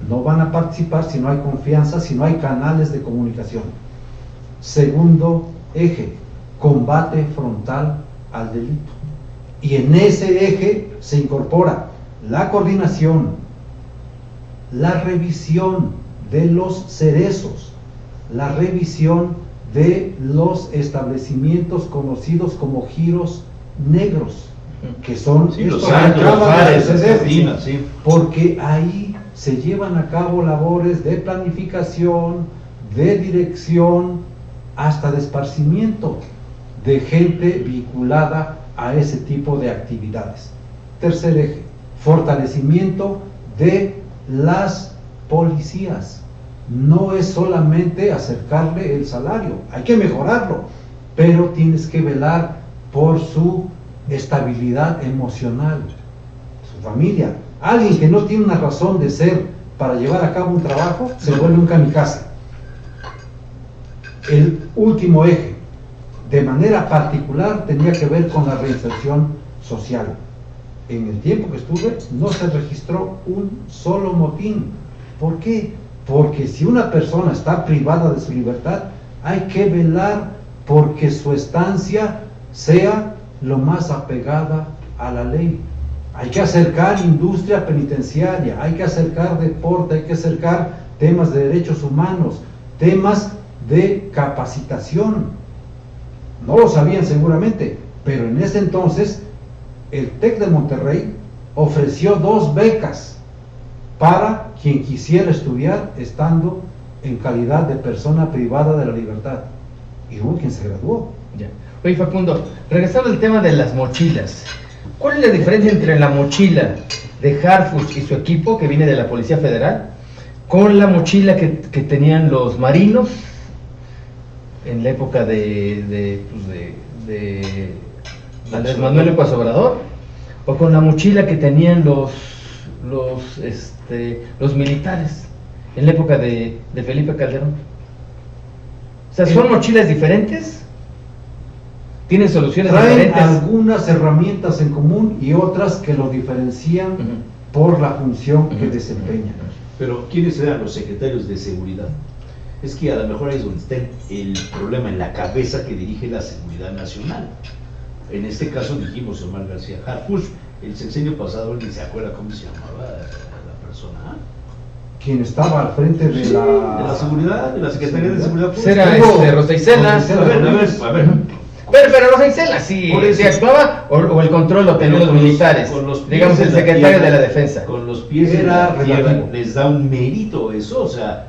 no van a participar si no hay confianza, si no hay canales de comunicación. Segundo eje, combate frontal al delito. Y en ese eje se incorpora la coordinación, la revisión de los cerezos, la revisión de los establecimientos conocidos como giros negros, que son Sí, los estos que santos, los acaban de bares, las suceder, cantinas, sí. porque ahí se llevan a cabo labores de planificación, de dirección, hasta de esparcimiento de gente vinculada a ese tipo de actividades. Tercer eje, fortalecimiento de las policías. No es solamente acercarle el salario, hay que mejorarlo, pero tienes que velar por su estabilidad emocional, su familia. Alguien que no tiene una razón de ser para llevar a cabo un trabajo, se vuelve un kamikaze. El último eje, de manera particular, tenía que ver con la reinserción social. En el tiempo que estuve, no se registró un solo motín. ¿Por qué? Porque si una persona está privada de su libertad, hay que velar porque su estancia sea lo más apegada a la ley. Hay que acercar industria penitenciaria, hay que acercar deporte, hay que acercar temas de derechos humanos, temas de capacitación. No lo sabían seguramente, pero en ese entonces el TEC de Monterrey ofreció 2 becas para quien quisiera estudiar estando en calidad de persona privada de la libertad. Y hubo quien se graduó. Ya. Oye, Facundo, regresando al tema de las mochilas, ¿cuál es la diferencia entre la mochila de Harfuch y su equipo, que viene de la Policía Federal, con la mochila que tenían los marinos en la época de Andrés Manuel López Obrador, o con la mochila que tenían los militares en la época de Felipe Calderón? O sea, ¿son mochilas diferentes? ¿Tienen soluciones Traen diferentes? algunas herramientas en común y otras que lo diferencian por la función que desempeñan. Pero ¿quiénes eran los secretarios de seguridad? Es que a lo mejor ahí es donde está el problema en la cabeza que dirige la seguridad nacional. En este caso dijimos Omar García Harfuch. El sexenio pasado él ni se acuerda cómo se llamaba la persona. Quien estaba al frente de Sí, la... de la seguridad, de la Secretaría de Seguridad Pública. Era Rosa Isela. A ver. Pero Rosa Isela sí, Por eso. sí actuaba, o el control lo tenían los militares, con los pies digamos en el la secretario tierra, de la defensa. Con los pies en Era la tierra, relativo. les da un mérito eso, o sea,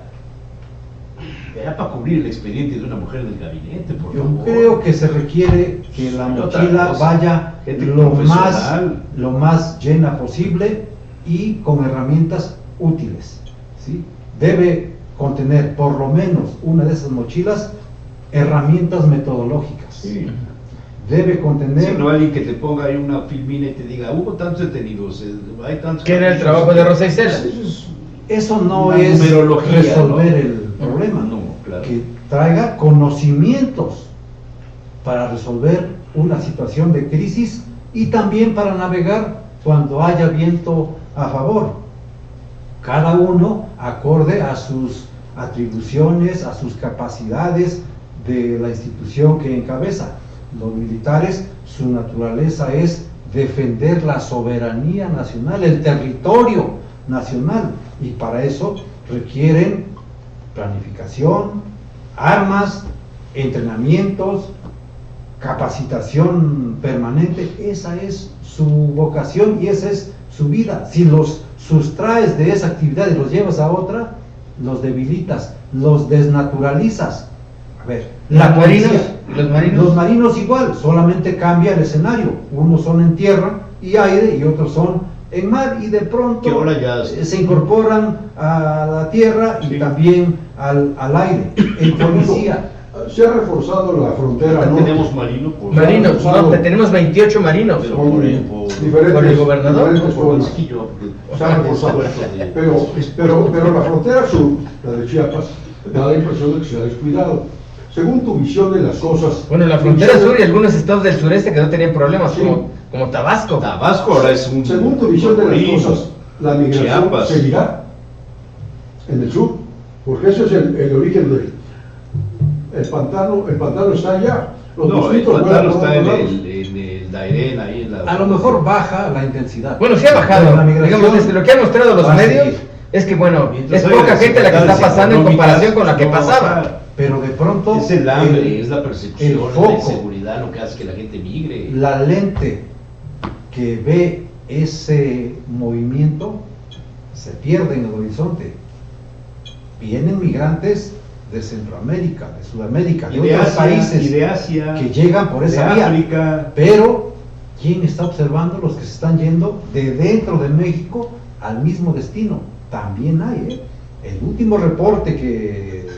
era para cubrir el expediente de una mujer del gabinete, por Yo favor. creo que se requiere que la Y otra mochila cosa, vaya gente lo profesional. más llena posible y con herramientas útiles, ¿sí? Debe contener por lo menos una de esas mochilas herramientas metodológicas. Sí. Debe contener... Si no alguien que te ponga ahí una filmina y te diga, hubo tantos detenidos, hay tantos... ¿Qué era el trabajo de Rosa Isela? Eso no Una es numerología, resolver ¿no? el problema, No, claro. que traiga conocimientos para resolver una situación de crisis y también para navegar cuando haya viento a favor. Cada uno acorde a sus atribuciones, a sus capacidades de la institución que encabeza. Los militares, su naturaleza es defender la soberanía nacional, el territorio nacional, y para eso requieren planificación, armas, entrenamientos, capacitación permanente. Esa es su vocación y esa es su vida. Si los sustraes de esa actividad y los llevas a otra, los debilitas, los desnaturalizas. A ver, ¿Los la marinos? policía- ¿Los marinos? Los marinos igual, solamente cambia el escenario. Unos son en tierra y aire y otros son en mar, y de Que pronto ahora ya se incorporan a la tierra y Sí. también al aire. El policía, Se ha reforzado la frontera Acá norte. tenemos marino por Marinos, no, tenemos 28 marinos. Pero Con por diferentes, por el gobernador, diferentes por zonas. Manzquillo, Se ha reforzado. Pero la frontera sur, la de Chiapas, da la impresión de que se ha descuidado. Según tu visión de las cosas. Bueno, la tu frontera visión sur de- y algunos estados del sureste que no tenían problemas, Sí. como Tabasco. Tabasco ahora es un. Según tu visión de las cosas, la migración Chiapas. seguirá en el sur, porque ese es el origen del el pantano está allá. Los No, el mosquitos pantano vuelan por está en todos lados. el Dairén, ahí en la. a lo mejor baja la intensidad. Bueno, sí ha Pero bajado. la migración Digamos, desde lo que han mostrado los va a medios, seguir. es que, bueno, Mientras es haya poca gente la que está desigualdades pasando en comparación económicas, con la que no va a pasaba. bajar. Pero de pronto Es el hambre, el- es la persecución, el es la foco, inseguridad lo que hace que la gente migre. la lente que ve ese movimiento se pierde en el horizonte. Vienen migrantes de Centroamérica, de Sudamérica, de Y de otros Asia, países y de Asia, que llegan por de esa vía. África. Pero, ¿quién está observando los que se están yendo de dentro de México al mismo destino? También hay, ¿eh? El último reporte que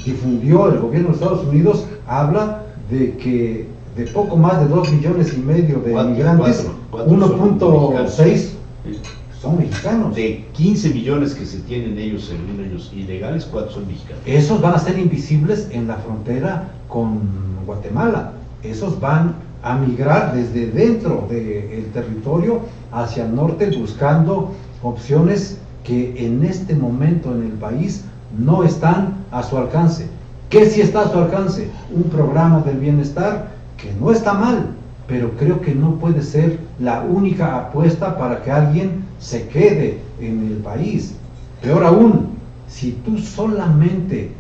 difundió el gobierno de Estados Unidos habla de que de poco más de 2,5 millones de Cuatro, migrantes, cuatro son 1.6 Sí. son mexicanos. De 15 millones que se tienen ellos, según ellos, ilegales, 4 son mexicanos. Esos van a ser invisibles en la frontera con Guatemala. Esos van a migrar desde dentro del territorio hacia el norte buscando opciones que en este momento en el país no están a su alcance. ¿Qué sí está a su alcance? Un programa del bienestar que no está mal, pero creo que no puede ser la única apuesta para que alguien se quede en el país. Peor aún, si tú solamente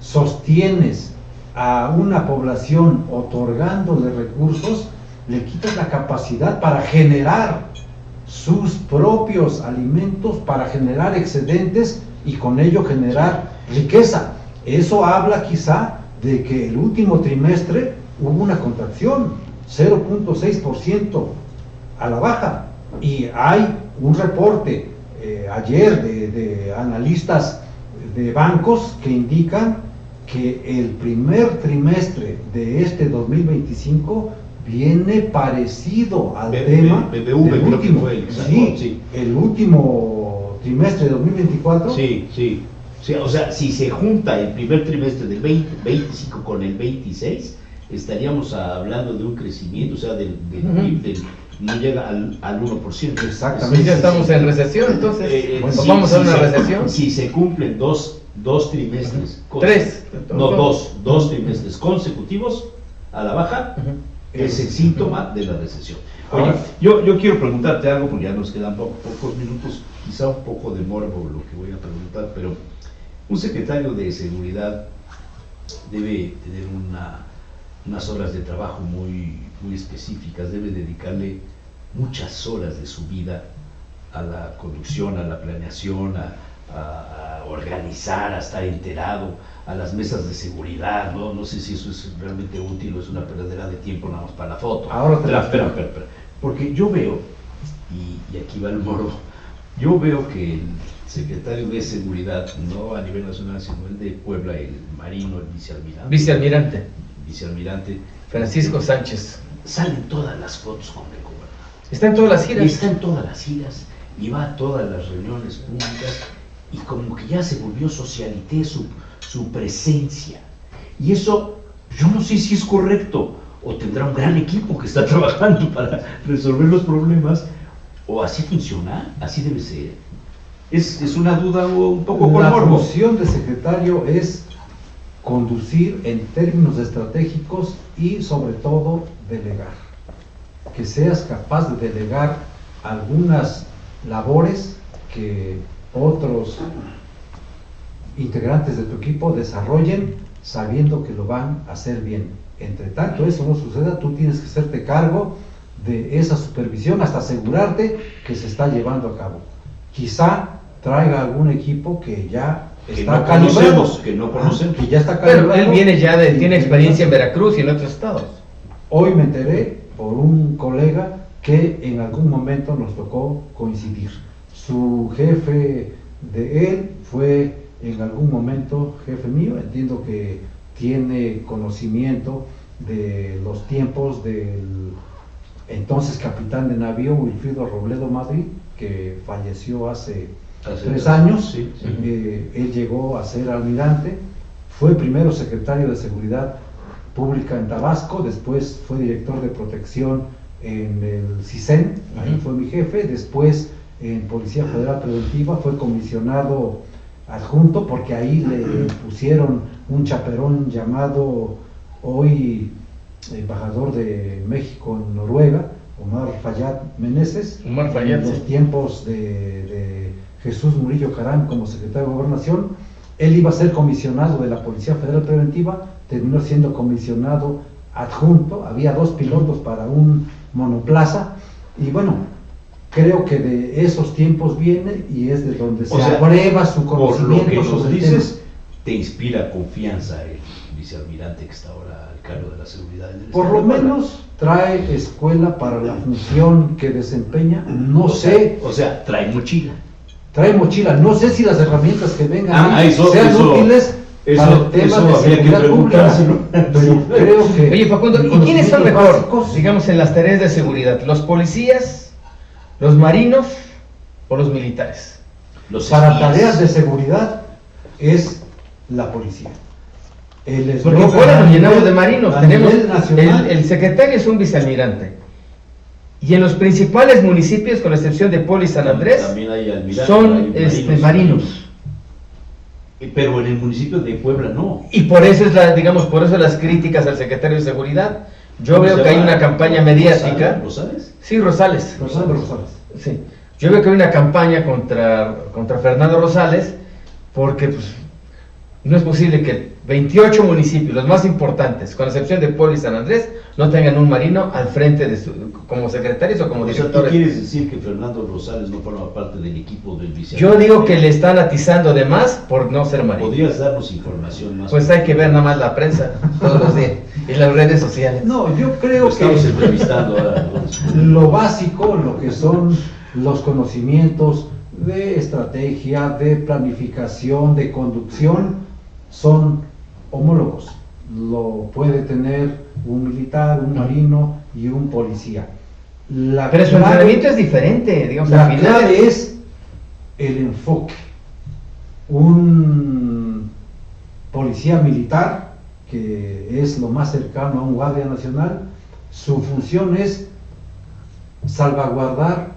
sostienes a una población otorgándole recursos, le quitas la capacidad para generar sus propios alimentos, para generar excedentes y con ello generar riqueza. Eso habla quizá de que el último trimestre hubo una contracción, 0.6% a la baja, y hay un reporte ayer de analistas de bancos que indican que el primer trimestre de este 2025 viene parecido al tema BBV del creo que último, fue el que sacó, sí, sí. el último trimestre de 2024. Sí, sí. Sí, o sea, si se junta el primer trimestre del 2025 con el 26, estaríamos hablando de un crecimiento, o sea, del PIB no llega al 1%. Exactamente. Ya estamos en recesión, entonces, Bueno, vamos a una se- recesión. Si se cumplen dos trimestres, Tres. no, dos trimestres consecutivos a la baja, Ujú. es el síntoma de la recesión. Oye, Ahora- yo quiero preguntarte algo, porque ya nos quedan pocos minutos, quizá un poco de morbo lo que voy a preguntar, pero un secretario de seguridad debe tener unas horas de trabajo muy específicas, debe dedicarle muchas horas de su vida a la conducción, a la planeación, a organizar, a estar enterado, a las mesas de seguridad, ¿no? No sé si eso es realmente útil o es una perdedera de tiempo nada más para la foto. Ahora te lo Espera. Porque yo veo, y aquí va el morbo, yo veo que el secretario de seguridad, no a nivel nacional, sino el de Puebla, el marino, el vicealmirante Francisco Sánchez. salen todas las fotos con el gobernador. Está en todas las giras. Está en todas las giras y va a todas las reuniones públicas y como que ya se volvió socialité su presencia. Y eso, yo no sé si es correcto o tendrá un gran equipo que está trabajando para resolver los problemas o así funciona, así debe ser. Es una duda un poco con La morbo. función de secretario es conducir en términos estratégicos y sobre todo delegar. Que seas capaz de delegar algunas labores que otros integrantes de tu equipo desarrollen sabiendo que lo van a hacer bien. Entre tanto eso no suceda, tú tienes que hacerte cargo de esa supervisión hasta asegurarte que se está llevando a cabo. Quizá traiga algún equipo que ya Que está no calibrado. conocemos, que no conocemos. Que ya está Pero calibrado. él viene ya tiene experiencia en Veracruz y en otros estados. Hoy me enteré por un colega que en algún momento nos tocó coincidir. Su jefe de él fue en algún momento jefe mío. Entiendo que tiene conocimiento de los tiempos del entonces capitán de navío Wilfrido Robledo Madrid, que falleció hace 3 años. Sí, sí. Él llegó a ser almirante, fue primero secretario de Seguridad Pública en Tabasco, después fue director de protección en el CISEN, ahí fue mi jefe, después en Policía Federal Preventiva fue comisionado adjunto, porque ahí le pusieron un chaperón llamado hoy embajador de México en Noruega, Omar Fayad Meneses, Omar Fayad, en los sí. tiempos de Jesús Murillo Caram como secretario de Gobernación. Él iba a ser comisionado de la Policía Federal Preventiva, terminó siendo comisionado adjunto, había 2 pilotos para un monoplaza, y bueno, creo que de esos tiempos viene y es de donde se aprueba su Por lo conocimiento que nos sobre el dices, te inspira confianza el vicealmirante que está ahora al cargo de la seguridad del tema. Por Estado lo de Guatemala. menos trae escuela para la función que desempeña, no O sé, sea, trae mochila. trae mochila, no sé si las herramientas que vengan ahí eso útiles para el tema eso de habría que seguridad pública, preguntárselo. pero creo que... Oye, Facundo, ¿y quiénes son mejor, digamos, en las tareas de seguridad? ¿Los policías, los marinos o los militares? Los Para espías. tareas de seguridad es la policía. Porque fuera nos llenamos de marinos. a Tenemos nivel nacional, el secretario es un vicealmirante. Y en los principales municipios, con excepción de Poli y San Andrés, También hay almirantes, son hay marinos. Pero en el municipio de Puebla no. Y por eso digamos, por eso las críticas al secretario de Seguridad. Yo ¿Cómo veo se que hay llama? una campaña mediática. ¿Rosales? Sí, Rosales. Rosales Rosales. Sí. Yo veo que hay una campaña contra Fernando Rosales, porque pues, no es posible que 28 municipios, los más importantes, con excepción de Puebla y San Andrés, no tengan un marino al frente como secretarios o como O sea, ¿tú directores. quieres decir que Fernando Rosales no forma parte del equipo del vicealmirante? Yo digo que le están atizando de más por no ser marino. ¿Podrías darnos información más? Pues hay que ver nada más la prensa todos los días y las redes sociales. No, yo creo Lo estamos que entrevistando ahora. lo básico, lo que son los conocimientos de estrategia, de planificación, de conducción, son homólogos. Lo puede tener un militar, un marino y un policía. Pero su entrenamiento es diferente, digamos, La al final clave es el enfoque. Un policía militar, que es lo más cercano a un guardia nacional, su función es salvaguardar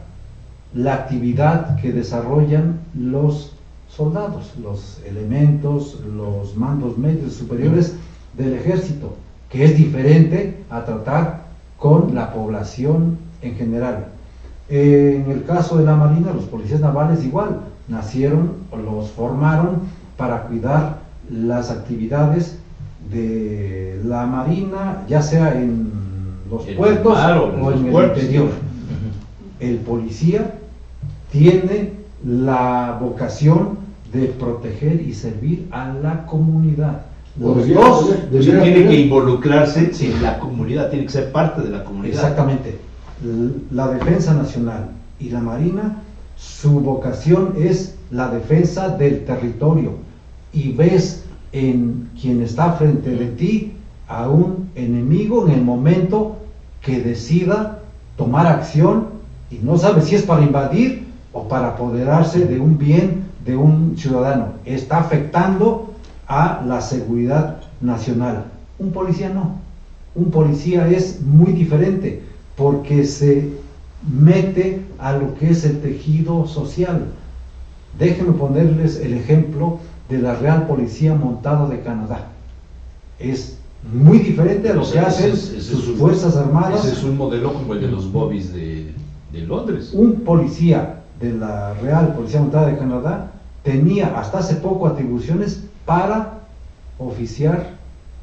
la actividad que desarrollan los soldados, los elementos, los mandos medios superiores del ejército, que es diferente a tratar con la población en general. En el caso de la Marina, los policías navales igual, nacieron o los formaron para cuidar las actividades de la Marina, ya sea en los En puertos el mar o en o los en el puertos. interior. El policía tiene la vocación de proteger y servir a la comunidad. Los Debería- dos, O sea, debería tiene tener- que involucrarse en la comunidad, tiene que ser parte de la comunidad. exactamente, la defensa nacional y la marina, su vocación es la defensa del territorio, y ves en quien está frente de ti a un enemigo en el momento que decida tomar acción y no sabes si es para invadir o para apoderarse de un bien de un ciudadano. Está afectando a la seguridad nacional. Un policía no. Un policía es muy diferente porque se mete a lo que es el tejido social. Déjenme ponerles el ejemplo de la Real Policía Montada de Canadá. Es muy diferente a lo que hacen sus Fuerzas Armadas. Ese es un modelo como el de los bobbies de Londres. Un policía de la Real Policía Montada de Canadá tenía hasta hace poco atribuciones para oficiar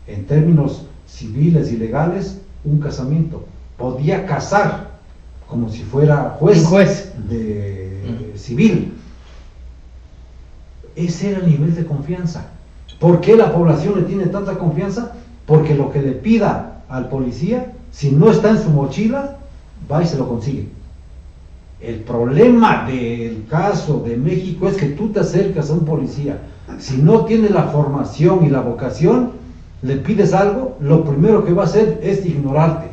en términos civiles y legales un casamiento. Podía casar como si fuera juez, Un juez. de civil. Ese era el nivel de confianza. ¿Por qué la población le tiene tanta confianza? Porque lo que le pida al policía, si no está en su mochila, va y se lo consigue. El problema del caso de México es que tú te acercas a un policía, si no tiene la formación y la vocación, le pides algo, lo primero que va a hacer es ignorarte.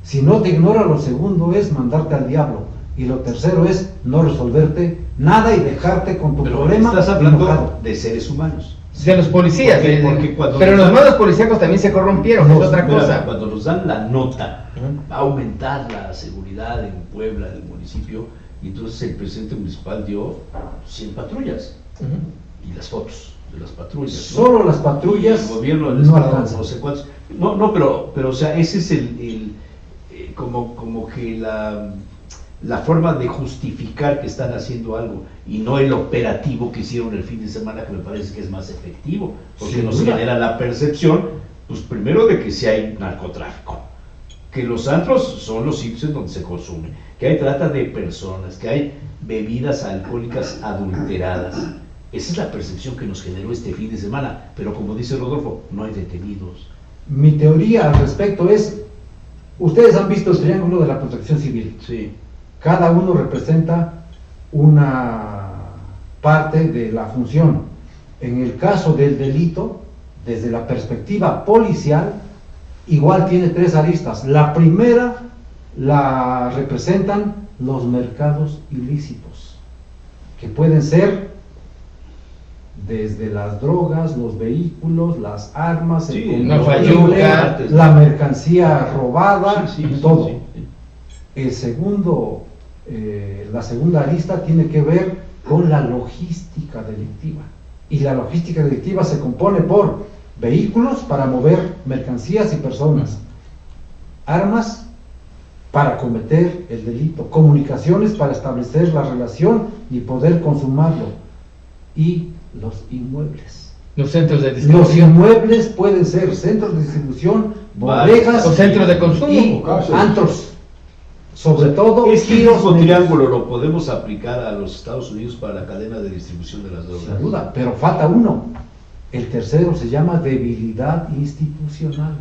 Si no te ignora, lo segundo es mandarte al diablo. Y lo tercero es no resolverte nada y dejarte con tu problema estás hablando enojado. de seres humanos. De los policías, Porque cuando pero nos los dan- mandos policíacos también se corrompieron, es otra Mira, cosa. cuando nos dan la nota, Ujú. va a aumentar la seguridad en Puebla, del municipio, y entonces el presidente municipal dio 100 patrullas Ujú. y las fotos de las patrullas. ¿no? Solo las patrullas Y el gobierno del no estado, alcanzan. no sé cuántos. No, pero o sea, ese es como que la forma de justificar que están haciendo algo y no el operativo que hicieron el fin de semana, que me parece que es más efectivo, porque Sin nos duda. genera la percepción, pues primero de que sí hay narcotráfico, que los antros son los sitios en donde se consume, que hay trata de personas, que hay bebidas alcohólicas adulteradas. Esa es la percepción que nos generó este fin de semana, pero como dice Rodolfo, no hay detenidos. Mi teoría al respecto es, ustedes han visto el triángulo de la protección civil. Sí. Cada uno representa una parte de la función. En el caso del delito, desde la perspectiva policial, igual tiene tres aristas. La primera la representan los mercados ilícitos, que pueden ser desde las drogas, los vehículos, las armas, Sí, el la combustible, fayuca, la mercancía robada, Sí, sí, todo. sí, sí. El segundo, la segunda arista tiene que ver con la logística delictiva. Y la logística delictiva se compone por vehículos para mover mercancías y personas, armas para cometer el delito, comunicaciones para establecer la relación y poder consumarlo, y los inmuebles. Los centros de Los distribución. inmuebles pueden ser centros de distribución, bodegas O centros de consumo. y cárceles. antros. Sobre todo, Este giros mismo medios. triángulo lo podemos aplicar a los Estados Unidos para la cadena de distribución de las drogas. Sin duda, pero falta uno. El tercero se llama debilidad institucional,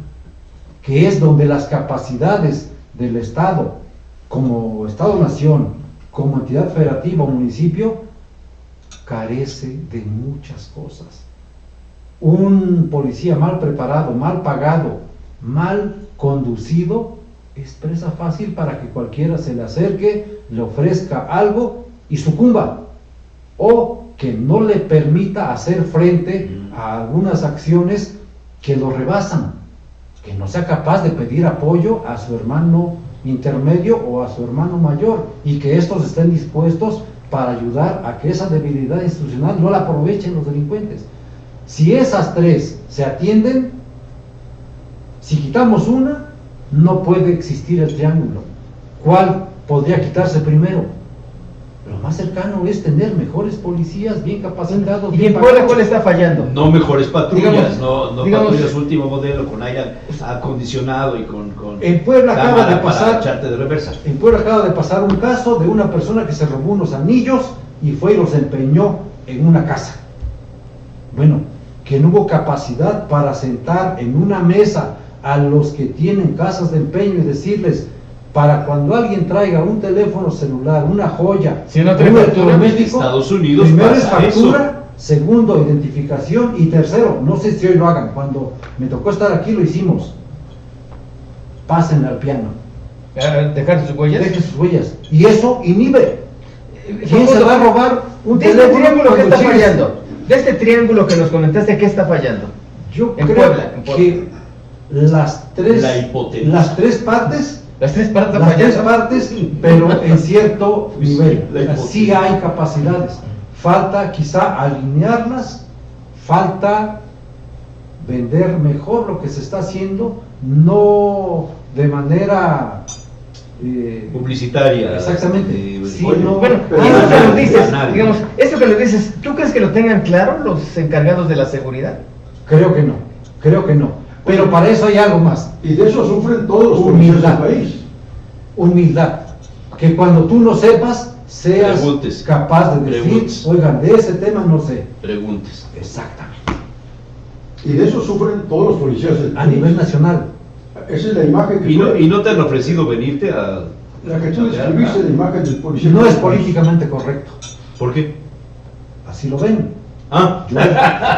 que es donde las capacidades del Estado, como Estado-Nación, como entidad federativa o municipio, carece de muchas cosas. Un policía mal preparado, mal pagado, mal conducido, es presa fácil para que cualquiera se le acerque, le ofrezca algo y sucumba, o que no le permita hacer frente a algunas acciones que lo rebasan, que no sea capaz de pedir apoyo a su hermano intermedio o a su hermano mayor, y que estos estén dispuestos para ayudar a que esa debilidad institucional no la aprovechen los delincuentes. Si esas tres se atienden, si quitamos una, no puede existir el triángulo. ¿Cuál podría quitarse primero? Lo más cercano es tener mejores policías bien capacitados. ¿Y bien en Puebla pagados. cuál está fallando? No mejores patrullas, Digamos- no digamos- patrullas último modelo con aire acondicionado y con En Puebla acaba cámara de para pasar- echarte de reversa. En Puebla acaba de pasar un caso de una persona que se robó unos anillos y fue y los empeñó en una casa. Bueno, que no hubo capacidad para sentar en una mesa a los que tienen casas de empeño y decirles, para cuando alguien traiga un teléfono celular, una joya, Si no trae un factura, electrodoméstico, Estados Unidos primero es pasa factura, segundo identificación y tercero, no sé si hoy lo hagan, cuando me tocó estar aquí lo hicimos, pásenle al piano. Dejar sus huellas. Deje sus huellas. Y eso inhibe. ¿Quién Facundo, se va a robar un de este teléfono triángulo que cuando está llegues? fallando? De este triángulo que nos comentaste, ¿qué está fallando? Yo En creo Puebla, en Puebla. que las tres, La hipotenusa. las tres partes, Las tres partes están las tres fallando. partes, pero en cierto Sí, nivel. la hipotenusa. Sí hay capacidades. Falta quizá alinearlas, falta vender mejor lo que se está haciendo, no de manera Publicitaria. exactamente. Sí, Sí, no, Bueno, Pero y eso que nadie, nos dices, nadie. digamos, eso que nos dices, ¿tú crees que lo tengan claro los encargados de la seguridad? creo que no, creo que no. Pero para eso hay algo más. Y de eso sufren todos los policías del Humildad. país. Humildad, que cuando tú no sepas, seas Preguntes. capaz de decir, Preguntes. oigan, de ese tema no sé. Preguntes. Exactamente. Y de eso sufren todos los policías del A nivel nacional. Esa es la imagen que ¿Y no te han ofrecido venirte a...? la que tú describiste, la imagen del policía. No es políticamente correcto. ¿Por qué? Así lo ven. Ah, Yo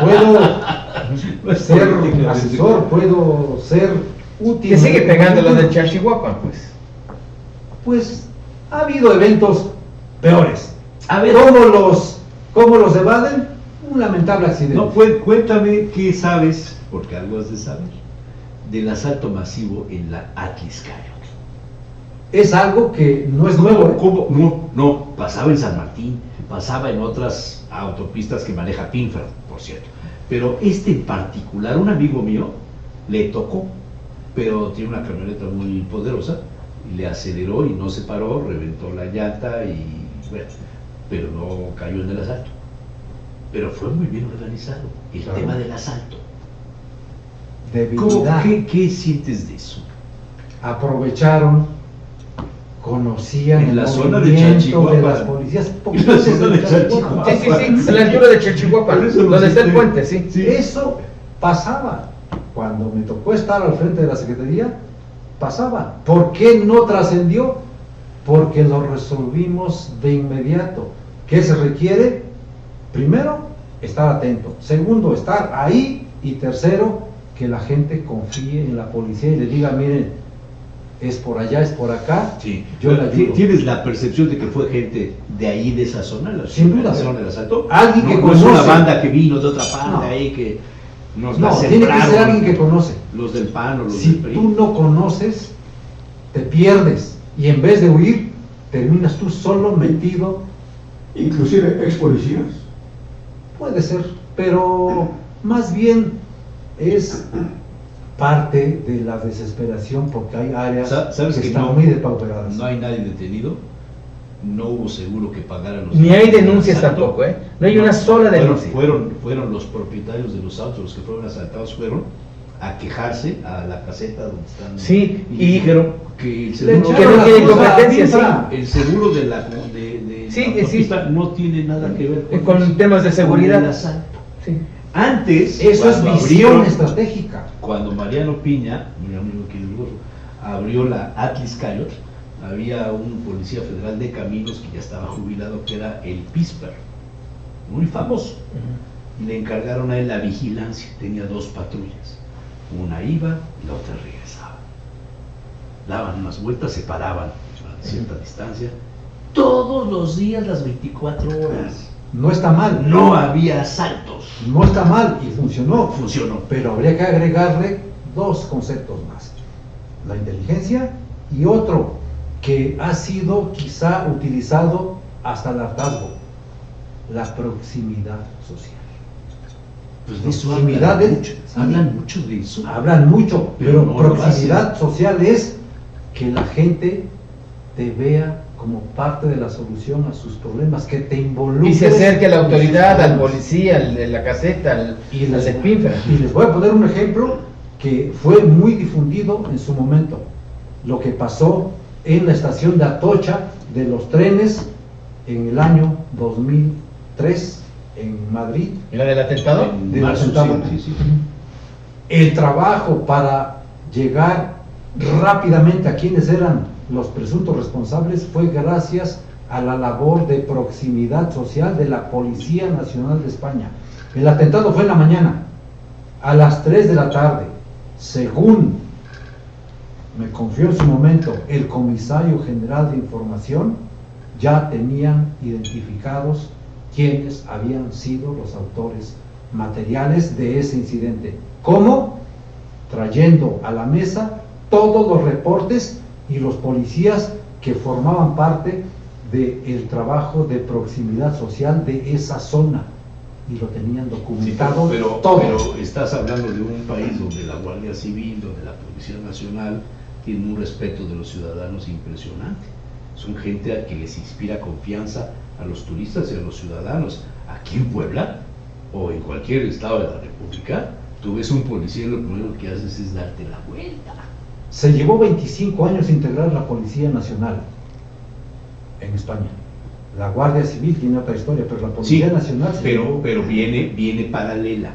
puedo no es ser políticamente asesor, puedo ser útil. Que sigue pegando lo del Chalchihuapan, pues. Pues ha habido eventos peores. A ver. ¿Cómo los evaden? Un lamentable accidente. No, cuéntame qué sabes, porque algo has de saber, del asalto masivo en la Atliscayo. Es algo que no es nuevo. ¿eh? ¿Cómo? No, pasaba en San Martín, pasaba en otras autopistas que maneja Pinfer, por cierto. Pero este en particular, un amigo mío, le tocó, pero tiene una camioneta muy poderosa, y le aceleró y no se paró, reventó la llanta y bueno, pero no cayó en el asalto. Pero fue muy bien organizado, el Claro. tema del asalto. Debilidad. ¿Qué sientes de eso? Aprovecharon, conocían En el la zona de movimiento Chalchihuapan. de las policías. En la zona de Chalchihuapan. Sí, sí, sí, a la altura de Chalchihuapan, Por eso lo donde está el sé. puente, sí. Sí. Eso pasaba. Cuando me tocó estar al frente de la Secretaría, pasaba. ¿Por qué no trascendió? Porque lo resolvimos de inmediato. ¿Qué se requiere? Primero, estar atento. Segundo, estar ahí. Y tercero, que la gente confíe en la policía y le diga, miren, es por allá, es por acá, Sí. yo le ayudo. ¿Tienes la percepción de que fue gente de ahí, de esa zona, Sin duda. la zona del asalto? Alguien que no es una conoce. banda que vino de otra parte No. ahí que nos No, la tiene que ser sembraron, alguien que conoce. los del PAN o los Si del PRI. tú no conoces, te pierdes. Y en vez de huir, terminas tú solo metido. Inclusive ex policías. Puede ser, pero más bien es parte de la desesperación porque hay áreas ¿Sabes que que están no, muy depauperadas. no hay nadie detenido? No hubo seguro que pagara los... Ni hay denuncias asalto. tampoco, ¿eh? No hay una sola denuncia. Fueron los propietarios de los autos, los que fueron asaltados, fueron a quejarse a la caseta donde están. Sí, y y- dijeron que el Le seguro, que echaron no la tiene culpa a la competencia, FIFA. el seguro de la Sí, autopista no tiene nada que ver Con temas de seguridad. con el asalto. Sí. Antes, Eso es cuando visión abrieron- estratégica. Cuando Mariano Piña, mi amigo aquí del Golfo, abrió la Atliscayo, había un policía federal de caminos que ya estaba jubilado, que era el Pisper, muy famoso. Y le encargaron a él la vigilancia. Tenía dos patrullas. Una iba y la otra regresaba. Daban unas vueltas, se paraban a cierta distancia. Todos los días, las 24 horas. No está mal. No había asaltos. No está mal y funcionó. Funcionó. Pero habría que agregarle dos conceptos más. La inteligencia y otro que ha sido quizá utilizado hasta el hartazgo. La proximidad social. Pues de eso Proximidades, hablan mucho. sí. Hablan mucho de eso. Hablan mucho, Pero pero no lo proximidad social es que la gente te vea como parte de la solución a sus problemas, que te involucres. Y se acerque a la en sus autoridad, al problemas. policía, al de la caseta, al Y al les, de Pinfer. y les voy a poner un ejemplo que fue muy difundido en su momento. Lo que pasó en la estación de Atocha de los trenes en el año 2003 en Madrid. ¿La del atentado? En Del marzo, atentado. sí, sí. El trabajo para llegar rápidamente a quienes eran los presuntos responsables fue gracias a la labor de proximidad social de la Policía Nacional de España. El atentado fue en la mañana, a las 3 de la tarde, según me confió en su momento el comisario general de información, ya tenían identificados quienes habían sido los autores materiales de ese incidente. ¿Cómo? Trayendo a la mesa todos los reportes y los policías que formaban parte del trabajo de proximidad social de esa zona y lo tenían Sí, documentado pero todo. estás hablando de un país donde la Guardia Civil, donde la Policía Nacional tiene un respeto de los ciudadanos impresionante. Son gente a que les inspira confianza a los turistas y a los ciudadanos. Aquí en Puebla o en cualquier estado de la República, tú ves un policía y lo primero que haces es darte la vuelta. Se llevó 25 años integrar la Policía Nacional en España. La Guardia Civil tiene otra historia, pero la Policía Sí, Nacional... sí. pero viene paralela.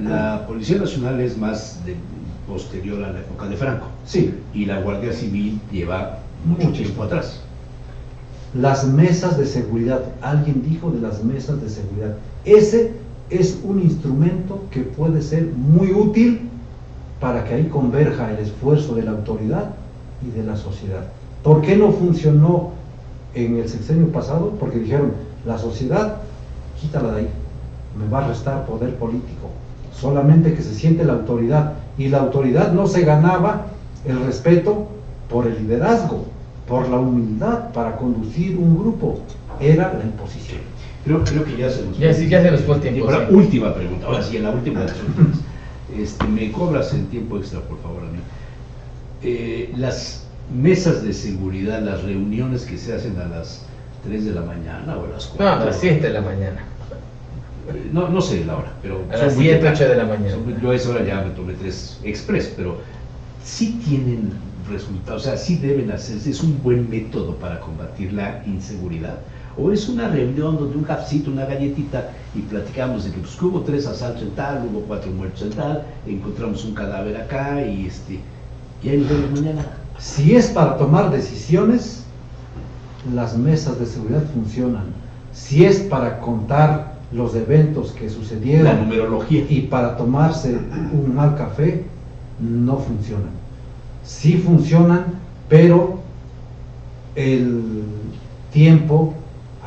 La Policía Nacional es más posterior a la época de Franco, Sí, y la Guardia Civil lleva mucho tiempo atrás. las mesas de seguridad, alguien dijo de las mesas de seguridad, ese es un instrumento que puede ser muy útil para que ahí converja el esfuerzo de la autoridad y de la sociedad. ¿Por qué no funcionó en el sexenio pasado? Porque dijeron, la sociedad, quítala de ahí, me va a restar poder político, solamente que se siente la autoridad, y la autoridad no se ganaba el respeto por el liderazgo, por la humildad para conducir un grupo, era la imposición. Creo que ya se nos Ya se nos fue el tiempo, Ahora, sí. última pregunta, ahora sí, en la última de las últimas. Me cobras el tiempo extra, por favor, a mí. Las mesas de seguridad, las reuniones que se hacen a las 3 de la mañana o a las 4. No, a las 7 de la mañana. No sé la hora, pero A son las muy 7, tempranas. 8 de la mañana. Yo a esa hora ya me tomé 3 express, pero sí tienen resultados, o sea, sí deben hacerse, es un buen método para combatir la inseguridad. O es una reunión donde un cafecito, una galletita, y platicamos de que pues, hubo 3 asaltos en tal, hubo 4 muertos en tal, encontramos un cadáver acá, y ahí nos vemos mañana. Si es para tomar decisiones, las mesas de seguridad funcionan. Si es para contar los eventos que La sucedieron numerología. y para tomarse un mal café, no funcionan. Sí funcionan, pero el tiempo,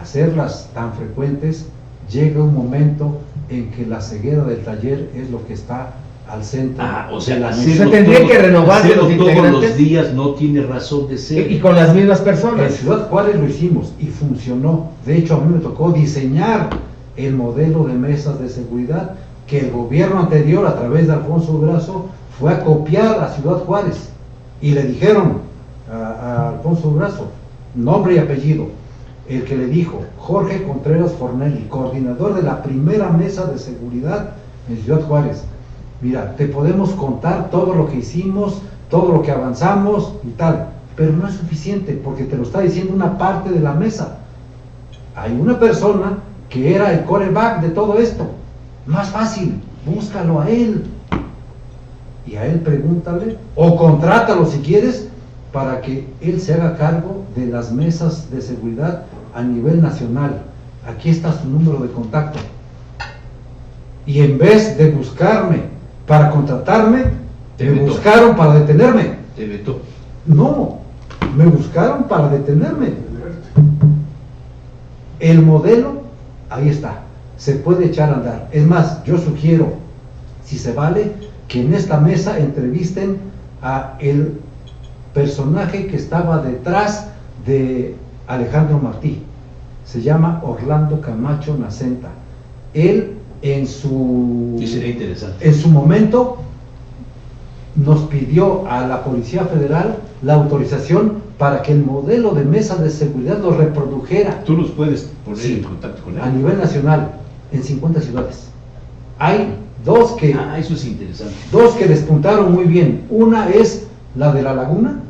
hacerlas tan frecuentes, llega un momento en que la ceguera del taller es lo que está al centro O sea, de la hacerlo mesa. Se tendría todo- que renovarse hacerlo los todos integrantes. los días no tiene razón de ser. Y con las mismas En personas. Ciudad Juárez lo hicimos y funcionó. De hecho, a mí me tocó diseñar el modelo de mesas de seguridad que el gobierno anterior, a través de Alfonso Durazo, fue a copiar a Ciudad Juárez. Y le dijeron a Alfonso Durazo, nombre y apellido, el que le dijo, Jorge Contreras Fornelli, coordinador de la primera mesa de seguridad en Ciudad Juárez. Mira, te podemos contar todo lo que hicimos, todo lo que avanzamos y tal, pero no es suficiente porque te lo está diciendo una parte de la mesa. Hay una persona que era el quarterback de todo esto. Más fácil, búscalo a él. Y a él pregúntale, o contrátalo si quieres, para que él se haga cargo de las mesas de seguridad a nivel nacional. Aquí está su número de contacto. Y en vez de buscarme para contratarme, Te me vetó. buscaron para detenerme. Te vetó. No, me buscaron para detenerme. El modelo, ahí está, se puede echar a andar. Es más, yo sugiero, si se vale, que en esta mesa entrevisten a el personaje que estaba detrás de Alejandro Martí. Se llama Orlando Camacho Nacenta. Él Sí, sería interesante. en su momento nos pidió a la Policía Federal la autorización para que el modelo de mesa de seguridad lo reprodujera Tú nos puedes poner Sí. en contacto con él. a nivel nacional en 50 ciudades. Hay dos que Eso es interesante. despuntaron muy bien. Una es la de La Laguna,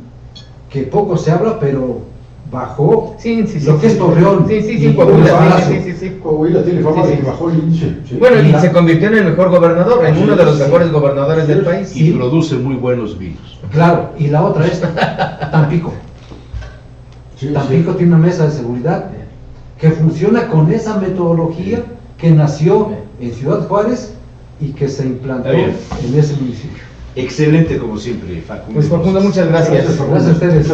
que poco se habla, pero bajó Sí, sí, sí. lo que es Torreón. Sí, sí, y sí, Coahuila, Palacio. sí, sí, sí. Coahuila tiene fama Sí, de sí. que bajó el índice. Sí. Bueno, y Mira. se convirtió en el mejor gobernador, en Sí, uno de los sí. mejores gobernadores del país. Y Sí. produce muy buenos vinos. Claro, y la otra es Tampico. Sí, sí. Tampico tiene una mesa de seguridad que funciona con esa metodología que nació en Ciudad Juárez y que se implantó Está bien. en ese municipio. Excelente como siempre, Facundo. Pues Facundo, muchas gracias. Gracias a ustedes.